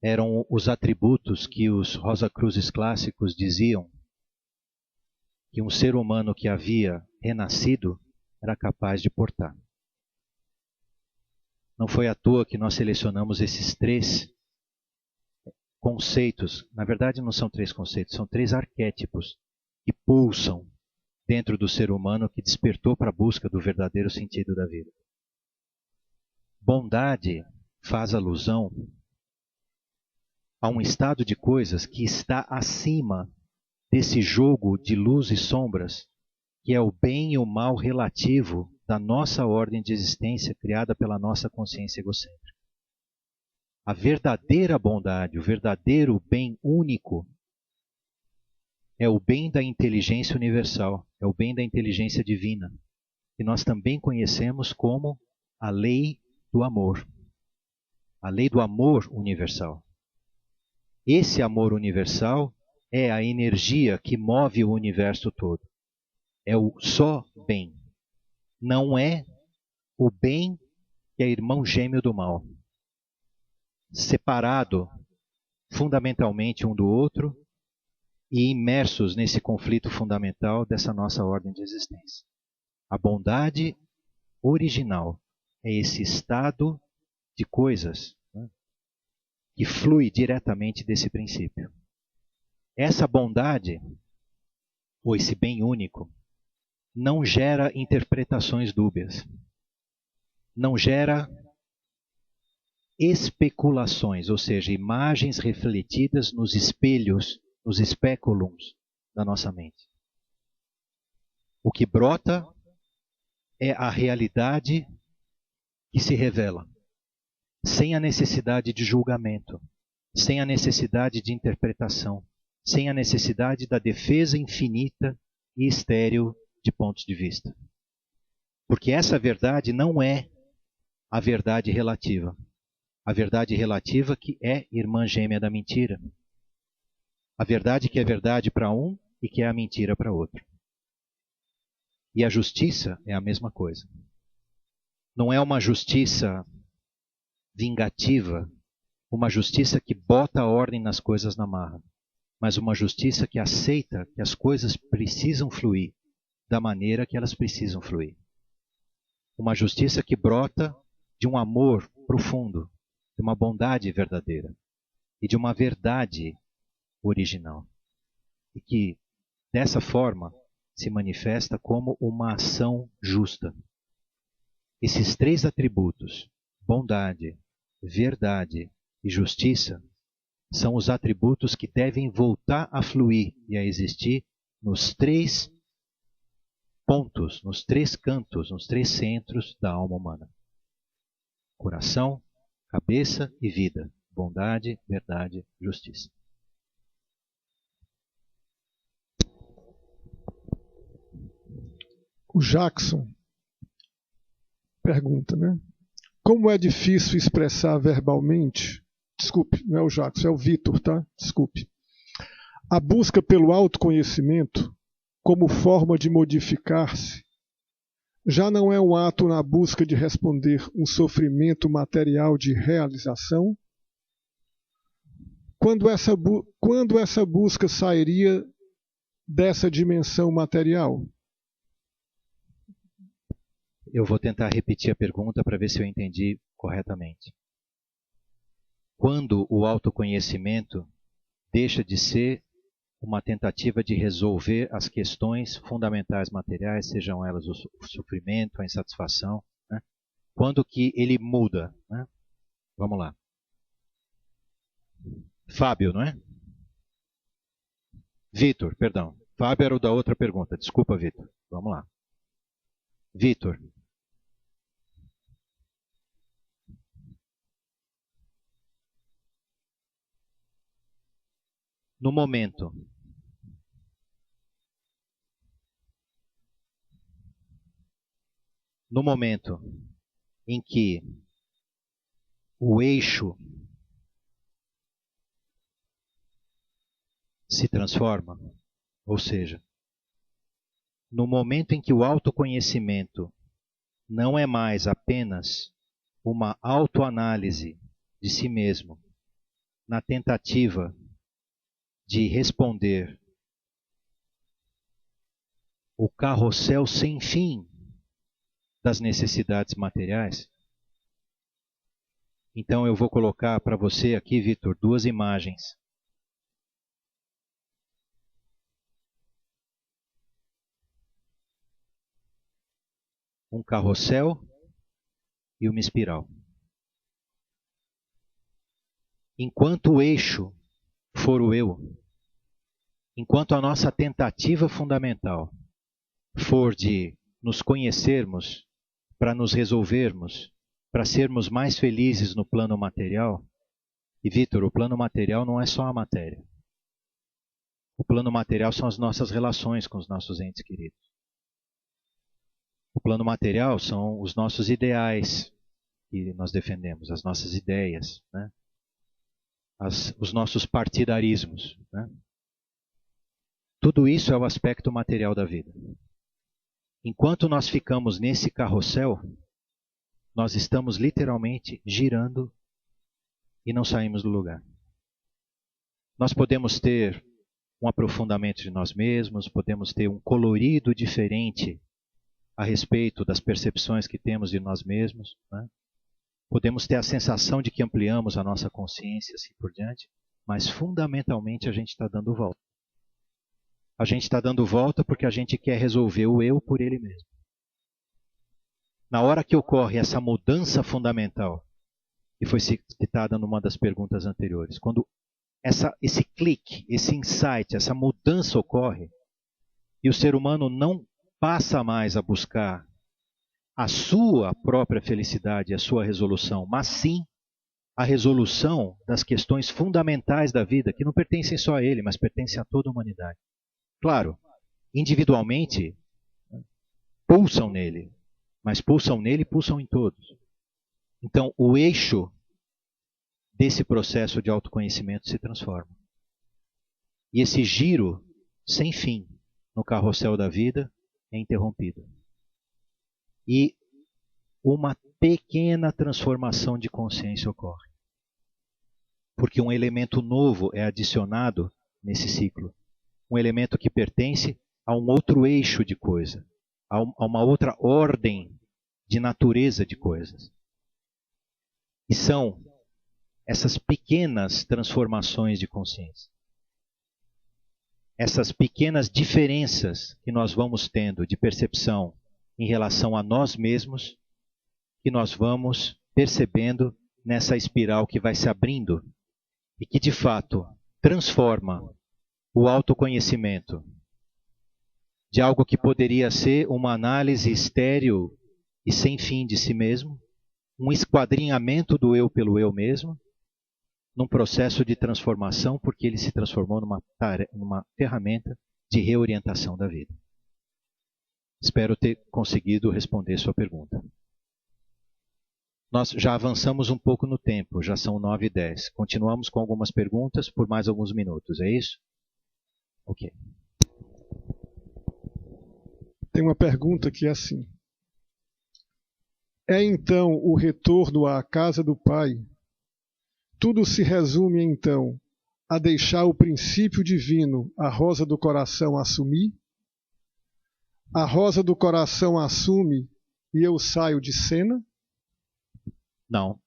eram os atributos que os Rosacruzes clássicos diziam que um ser humano que havia renascido era capaz de portar. Não foi à toa que nós selecionamos esses 3 conceitos. Na verdade, não são 3 conceitos, são 3 arquétipos que pulsam dentro do ser humano que despertou para a busca do verdadeiro sentido da vida. Bondade faz alusão a um estado de coisas que está acima desse jogo de luz e sombras, que é o bem e o mal relativo da nossa ordem de existência criada pela nossa consciência egocêntrica. A verdadeira bondade, o verdadeiro bem único, é o bem da inteligência universal, é o bem da inteligência divina, que nós também conhecemos como a lei do amor. A lei do amor universal. Esse amor universal é a energia que move o universo todo. É o só bem. Não é o bem que é irmão gêmeo do mal. Separado fundamentalmente um do outro e imersos nesse conflito fundamental dessa nossa ordem de existência. A bondade original é esse estado de coisas, né, que flui diretamente desse princípio. Essa bondade, ou esse bem único, não gera interpretações dúbias. Não gera especulações, ou seja, imagens refletidas nos espelhos, nos especulums da nossa mente. O que brota é a realidade que se revela, sem a necessidade de julgamento, sem a necessidade de interpretação, sem a necessidade da defesa infinita e estéril de pontos de vista. Porque essa verdade não é a verdade relativa. A verdade relativa que é irmã gêmea da mentira. A verdade que é verdade para um e que é a mentira para outro. E a justiça é a mesma coisa. Não é uma justiça vingativa, uma justiça que bota a ordem nas coisas na marra, mas uma justiça que aceita que as coisas precisam fluir da maneira que elas precisam fluir. Uma justiça que brota de um amor profundo, de uma bondade verdadeira e de uma verdade original. E que, dessa forma, se manifesta como uma ação justa. Esses 3 atributos, bondade, verdade e justiça, são os atributos que devem voltar a fluir e a existir nos 3 pontos, nos 3 cantos, nos 3 centros da alma humana. Coração, cabeça e vida. Bondade, verdade, justiça. O Jackson pergunta, né? Como é difícil expressar verbalmente, desculpe, não é o Jackson, é o Vitor, tá? Desculpe. A busca pelo autoconhecimento como forma de modificar-se já não é um ato na busca de responder um sofrimento material de realização? Quando essa busca sairia dessa dimensão material? Eu vou tentar repetir a pergunta para ver se eu entendi corretamente. Quando o autoconhecimento deixa de ser uma tentativa de resolver as questões fundamentais materiais, sejam elas o sofrimento, a insatisfação, né? Quando que ele muda, né? Vamos lá. Fábio, não é? Vitor, perdão. Fábio era o da outra pergunta. Desculpa, Vitor. Vamos lá. Vitor. No momento em que o eixo se transforma, ou seja, no momento em que o autoconhecimento não é mais apenas uma autoanálise de si mesmo, na tentativa de responder o carrossel sem fim das necessidades materiais. Então eu vou colocar para você aqui, Vitor, duas imagens. Um carrossel e uma espiral. Enquanto o eixo for o eu, enquanto a nossa tentativa fundamental for de nos conhecermos, para nos resolvermos, para sermos mais felizes no plano material, e Vitor, o plano material não é só a matéria. O plano material são as nossas relações com os nossos entes queridos. O plano material são os nossos ideais que nós defendemos, as nossas ideias, né? Os nossos partidarismos, né? Tudo isso é o aspecto material da vida. Enquanto nós ficamos nesse carrossel, nós estamos literalmente girando e não saímos do lugar. Nós podemos ter um aprofundamento de nós mesmos, podemos ter um colorido diferente a respeito das percepções que temos de nós mesmos, né? Podemos ter a sensação de que ampliamos a nossa consciência, assim por diante, mas fundamentalmente a gente está dando volta. A gente está dando volta porque a gente quer resolver o eu por ele mesmo. Na hora que ocorre essa mudança fundamental, que foi citada numa das perguntas anteriores, quando esse clique, esse insight, essa mudança ocorre, e o ser humano não passa mais a buscar a sua própria felicidade, a sua resolução, mas sim a resolução das questões fundamentais da vida, que não pertencem só a ele, mas pertencem a toda a humanidade. Claro, individualmente, pulsam nele, mas pulsam nele e pulsam em todos. Então, o eixo desse processo de autoconhecimento se transforma. E esse giro sem fim no carrossel da vida é interrompido. E uma pequena transformação de consciência ocorre. Porque um elemento novo é adicionado nesse ciclo. Um elemento que pertence a um outro eixo de coisa, a uma outra ordem de natureza de coisas. E são essas pequenas transformações de consciência, essas pequenas diferenças que nós vamos tendo de percepção em relação a nós mesmos, que nós vamos percebendo nessa espiral que vai se abrindo e que de fato transforma o autoconhecimento de algo que poderia ser uma análise estéril e sem fim de si mesmo, um esquadrinhamento do eu pelo eu mesmo, num processo de transformação, porque ele se transformou numa ferramenta de reorientação da vida. Espero ter conseguido responder sua pergunta. Nós já avançamos um pouco no tempo, já são 9h10. Continuamos com algumas perguntas por mais alguns minutos, é isso? Ok. Tem uma pergunta que é assim. É então o retorno à casa do Pai? Tudo se resume então a deixar o princípio divino, a rosa do coração, assumir? A rosa do coração assume e eu saio de cena? Não,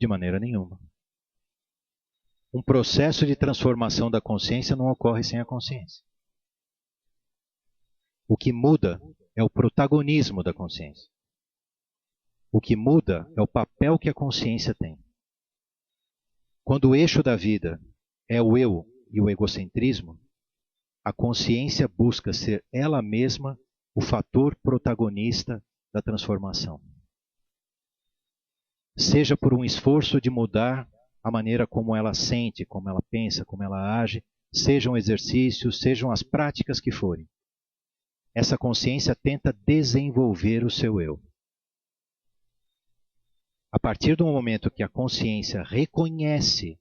de maneira nenhuma. Um processo de transformação da consciência não ocorre sem a consciência. O que muda é o protagonismo da consciência. O que muda é o papel que a consciência tem. Quando o eixo da vida é o eu e o egocentrismo, a consciência busca ser ela mesma o fator protagonista da transformação. Seja por um esforço de mudar a maneira como ela sente, como ela pensa, como ela age, sejam exercícios, sejam as práticas que forem. Essa consciência tenta desenvolver o seu eu. A partir do momento que a consciência reconhece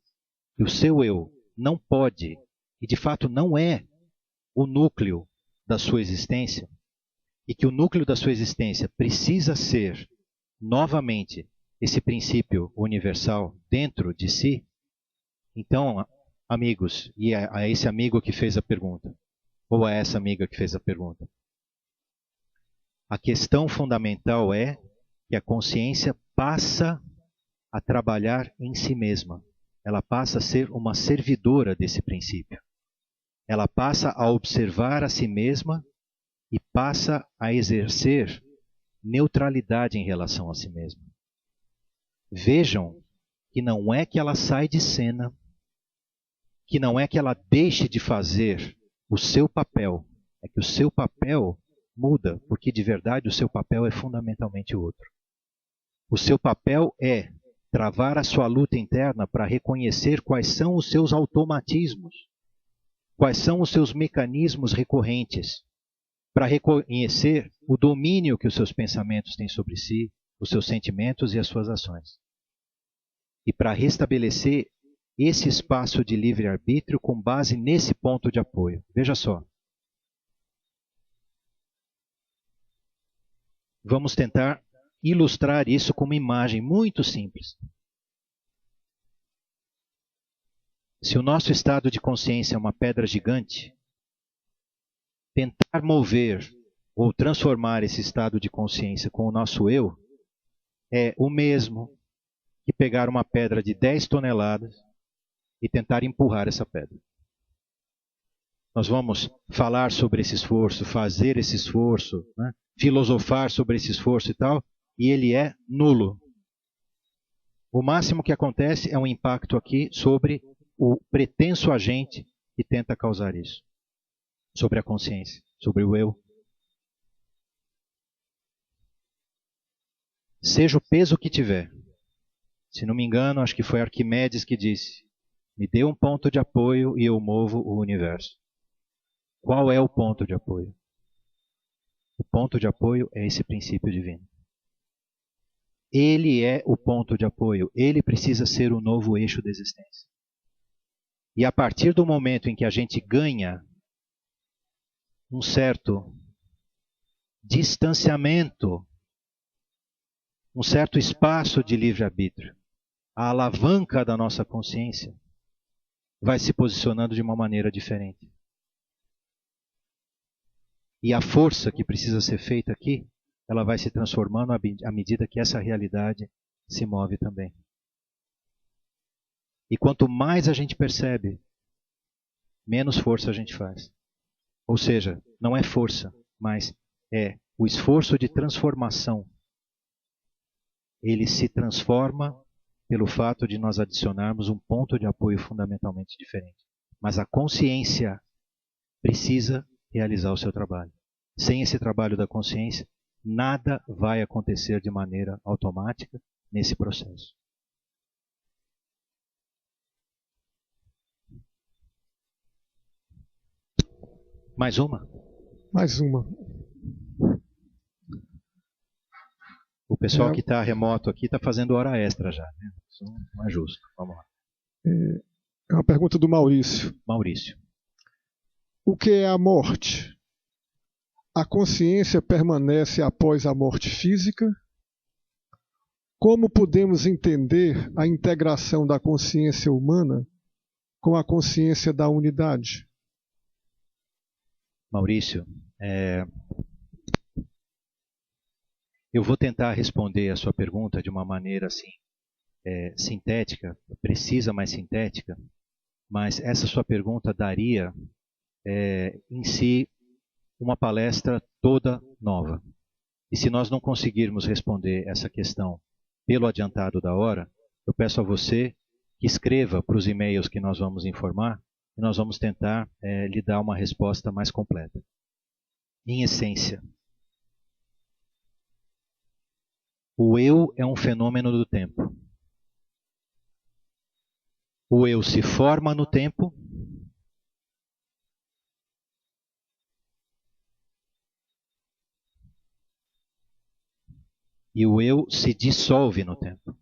que o seu eu não pode, e de fato não é, o núcleo da sua existência, e que o núcleo da sua existência precisa ser, novamente, esse princípio universal dentro de si, então, amigos, e a esse amigo que fez a pergunta, ou a essa amiga que fez a pergunta, a questão fundamental é que a consciência passa a trabalhar em si mesma. Ela passa a ser uma servidora desse princípio. Ela passa a observar a si mesma e passa a exercer neutralidade em relação a si mesma. Vejam que não é que ela sai de cena, que não é que ela deixe de fazer o seu papel, é que o seu papel muda, porque de verdade o seu papel é fundamentalmente outro. O seu papel é travar a sua luta interna para reconhecer quais são os seus automatismos, quais são os seus mecanismos recorrentes, para reconhecer o domínio que os seus pensamentos têm sobre si, os seus sentimentos e as suas ações. E para restabelecer esse espaço de livre-arbítrio com base nesse ponto de apoio. Veja só. Vamos tentar ilustrar isso com uma imagem muito simples. Se o nosso estado de consciência é uma pedra gigante, tentar mover ou transformar esse estado de consciência com o nosso eu é o mesmo que pegar uma pedra de 10 toneladas e tentar empurrar essa pedra. Nós vamos falar sobre esse esforço, fazer esse esforço, né? Filosofar sobre esse esforço e tal, e ele é nulo. O máximo que acontece é um impacto aqui sobre o pretenso agente que tenta causar isso. Sobre a consciência, sobre o eu. Seja o peso que tiver. Se não me engano, acho que foi Arquimedes que disse: me dê um ponto de apoio e eu movo o universo. Qual é o ponto de apoio? O ponto de apoio é esse princípio divino. Ele é o ponto de apoio. Ele precisa ser o novo eixo da existência. E a partir do momento em que a gente ganha um certo distanciamento, um certo espaço de livre-arbítrio, a alavanca da nossa consciência vai se posicionando de uma maneira diferente. E a força que precisa ser feita aqui, ela vai se transformando à medida que essa realidade se move também. E quanto mais a gente percebe, menos força a gente faz. Ou seja, não é força, mas é o esforço de transformação. Ele se transforma pelo fato de nós adicionarmos um ponto de apoio fundamentalmente diferente. Mas a consciência precisa realizar o seu trabalho. Sem esse trabalho da consciência, nada vai acontecer de maneira automática nesse processo. Mais uma? Mais uma. O pessoal que está remoto aqui está fazendo hora extra já, né? Isso não é justo. Vamos lá. É uma pergunta do Maurício. Maurício. O que é a morte? A consciência permanece após a morte física? Como podemos entender a integração da consciência humana com a consciência da unidade? Maurício, eu vou tentar responder a sua pergunta de uma maneira assim, sintética, precisa, mas sintética, mas essa sua pergunta daria em si uma palestra toda nova. E se nós não conseguirmos responder essa questão pelo adiantado da hora, eu peço a você que escreva para os e-mails que nós vamos informar e nós vamos tentar lhe dar uma resposta mais completa. Em essência, o eu é um fenômeno do tempo. O eu se forma no tempo e o eu se dissolve no tempo.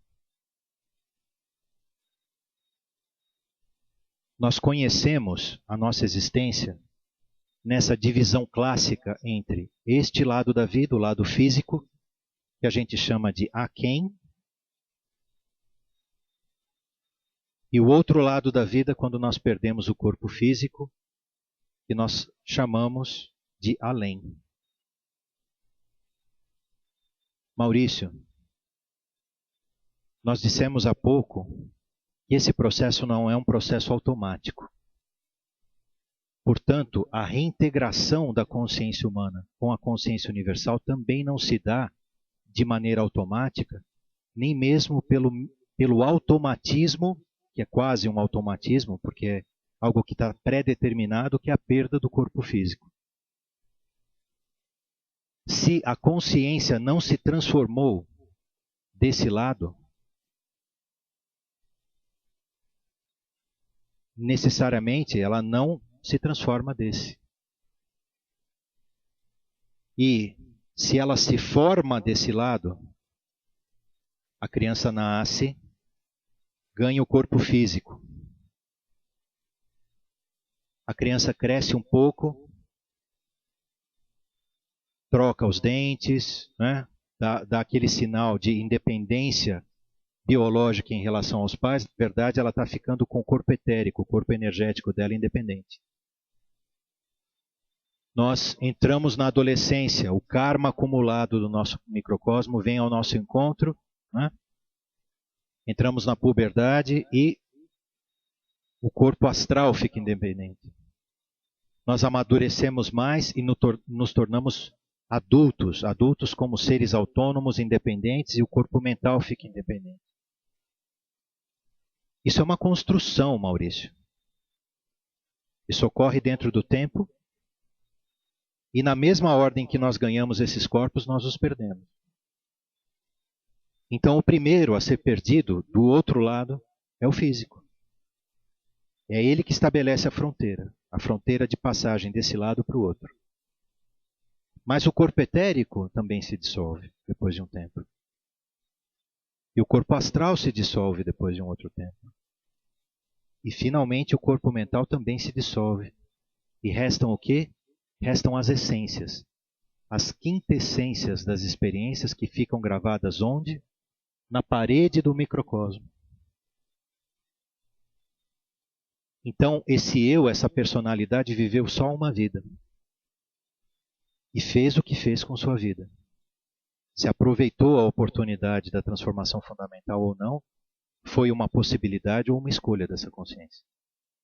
Nós conhecemos a nossa existência nessa divisão clássica entre este lado da vida, o lado físico, que a gente chama de aquém, e o outro lado da vida, quando nós perdemos o corpo físico, que nós chamamos de além. Maurício, nós dissemos há pouco que esse processo não é um processo automático. Portanto, a reintegração da consciência humana com a consciência universal também não se dá de maneira automática, nem mesmo pelo automatismo, que é quase um automatismo, porque é algo que está pré-determinado, que é a perda do corpo físico. Se a consciência não se transformou desse lado, necessariamente ela não se transforma desse. E se ela se forma desse lado, a criança nasce, ganha o corpo físico. A criança cresce um pouco, troca os dentes, né? dá aquele sinal de independência biológica em relação aos pais. Na verdade, ela está ficando com o corpo etérico, o corpo energético dela independente. Nós entramos na adolescência, o karma acumulado do nosso microcosmo vem ao nosso encontro, né? Entramos na puberdade e o corpo astral fica independente. Nós amadurecemos mais e nos tornamos adultos, adultos como seres autônomos, independentes, e o corpo mental fica independente. Isso é uma construção, Maurício. Isso ocorre dentro do tempo e na mesma ordem que nós ganhamos esses corpos, nós os perdemos. Então, o primeiro a ser perdido do outro lado é o físico. É ele que estabelece a fronteira de passagem desse lado para o outro. Mas o corpo etérico também se dissolve depois de um tempo. E o corpo astral se dissolve depois de um outro tempo. E finalmente o corpo mental também se dissolve. E restam o quê? Restam as essências. As quintessências das experiências que ficam gravadas onde? Na parede do microcosmo. Então, esse eu, essa personalidade, viveu só uma vida. E fez o que fez com sua vida. Se aproveitou a oportunidade da transformação fundamental ou não, foi uma possibilidade ou uma escolha dessa consciência.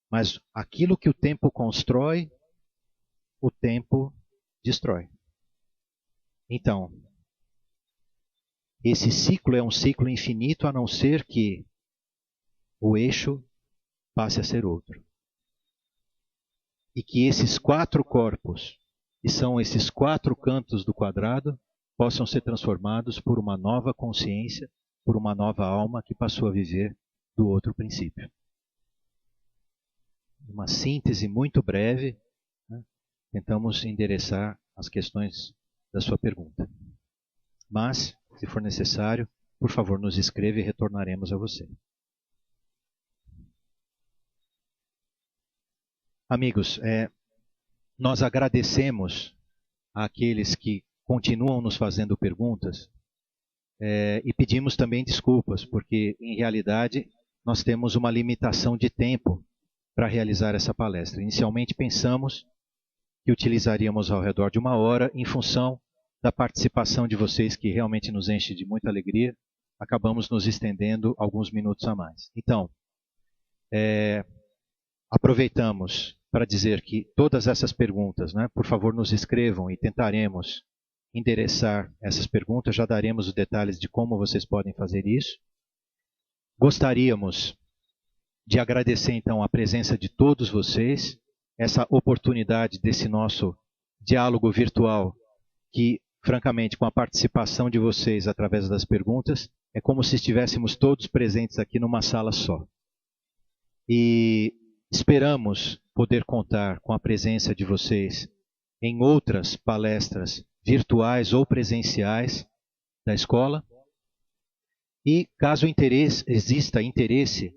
Mas aquilo que o tempo constrói, o tempo destrói. Então, esse ciclo é um ciclo infinito, a não ser que o eixo passe a ser outro. E que esses 4 corpos, que são esses 4 cantos do quadrado, possam ser transformados por uma nova consciência, por uma nova alma que passou a viver do outro princípio. Uma síntese muito breve, né? Tentamos endereçar as questões da sua pergunta. Mas, se for necessário, por favor, nos escreva e retornaremos a você. Amigos, nós agradecemos àqueles que continuam nos fazendo perguntas e pedimos também desculpas, porque, em realidade, nós temos uma limitação de tempo para realizar essa palestra. Inicialmente pensamos que utilizaríamos ao redor de 1 hora, em função da participação de vocês, que realmente nos enche de muita alegria, acabamos nos estendendo alguns minutos a mais. Então, aproveitamos para dizer que todas essas perguntas, né, por favor, nos escrevam e tentaremos endereçar essas perguntas, já daremos os detalhes de como vocês podem fazer isso. Gostaríamos de agradecer então a presença de todos vocês, essa oportunidade desse nosso diálogo virtual, que, francamente, com a participação de vocês através das perguntas, é como se estivéssemos todos presentes aqui numa sala só. E esperamos poder contar com a presença de vocês em outras palestras virtuais ou presenciais da escola. E caso exista interesse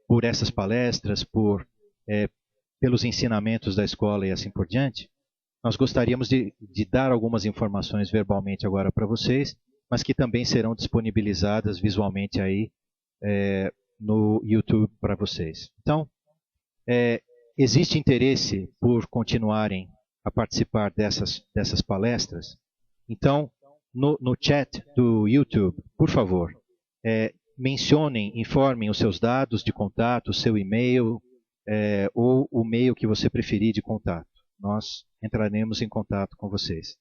por essas palestras, pelos ensinamentos da escola e assim por diante, nós gostaríamos de dar algumas informações verbalmente agora para vocês, mas que também serão disponibilizadas visualmente aí no YouTube para vocês. Então, existe interesse por continuarem a participar dessas palestras? Então, no chat do YouTube, por favor, mencionem, informem os seus dados de contato, o seu e-mail, ou o e-mail que você preferir de contato. Nós entraremos em contato com vocês.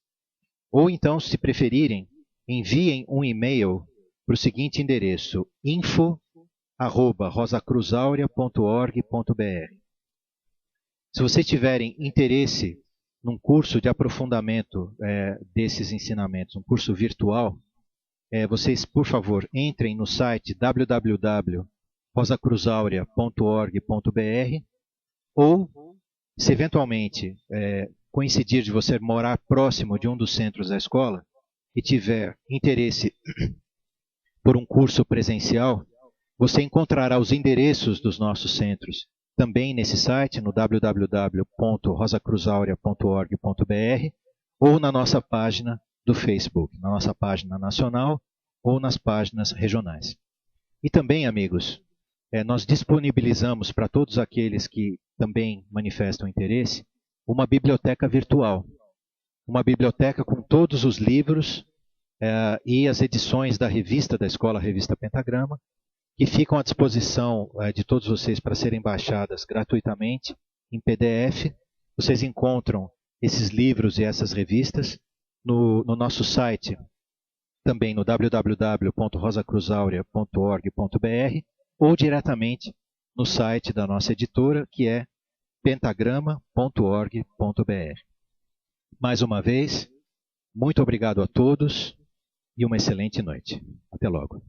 Ou então, se preferirem, enviem um e-mail para o seguinte endereço: info@rosacruzaurea.org.br. Se vocês tiverem interesse num curso de aprofundamento desses ensinamentos, um curso virtual, vocês, por favor, entrem no site www.rosacruzaurea.org.br, ou, se eventualmente coincidir de você morar próximo de um dos centros da escola e tiver interesse por um curso presencial, você encontrará os endereços dos nossos centros também nesse site, no www.rosacruzaurea.org.br, ou na nossa página do Facebook, na nossa página nacional ou nas páginas regionais. E também, amigos, nós disponibilizamos para todos aqueles que também manifestam interesse uma biblioteca virtual. Uma biblioteca com todos os livros e as edições da revista da escola, a revista Pentagrama, que ficam à disposição de todos vocês para serem baixadas gratuitamente em PDF. Vocês encontram esses livros e essas revistas no nosso site, também no www.rosacruzaurea.org.br, ou diretamente no site da nossa editora, que é pentagrama.org.br. Mais uma vez, muito obrigado a todos e uma excelente noite. Até logo.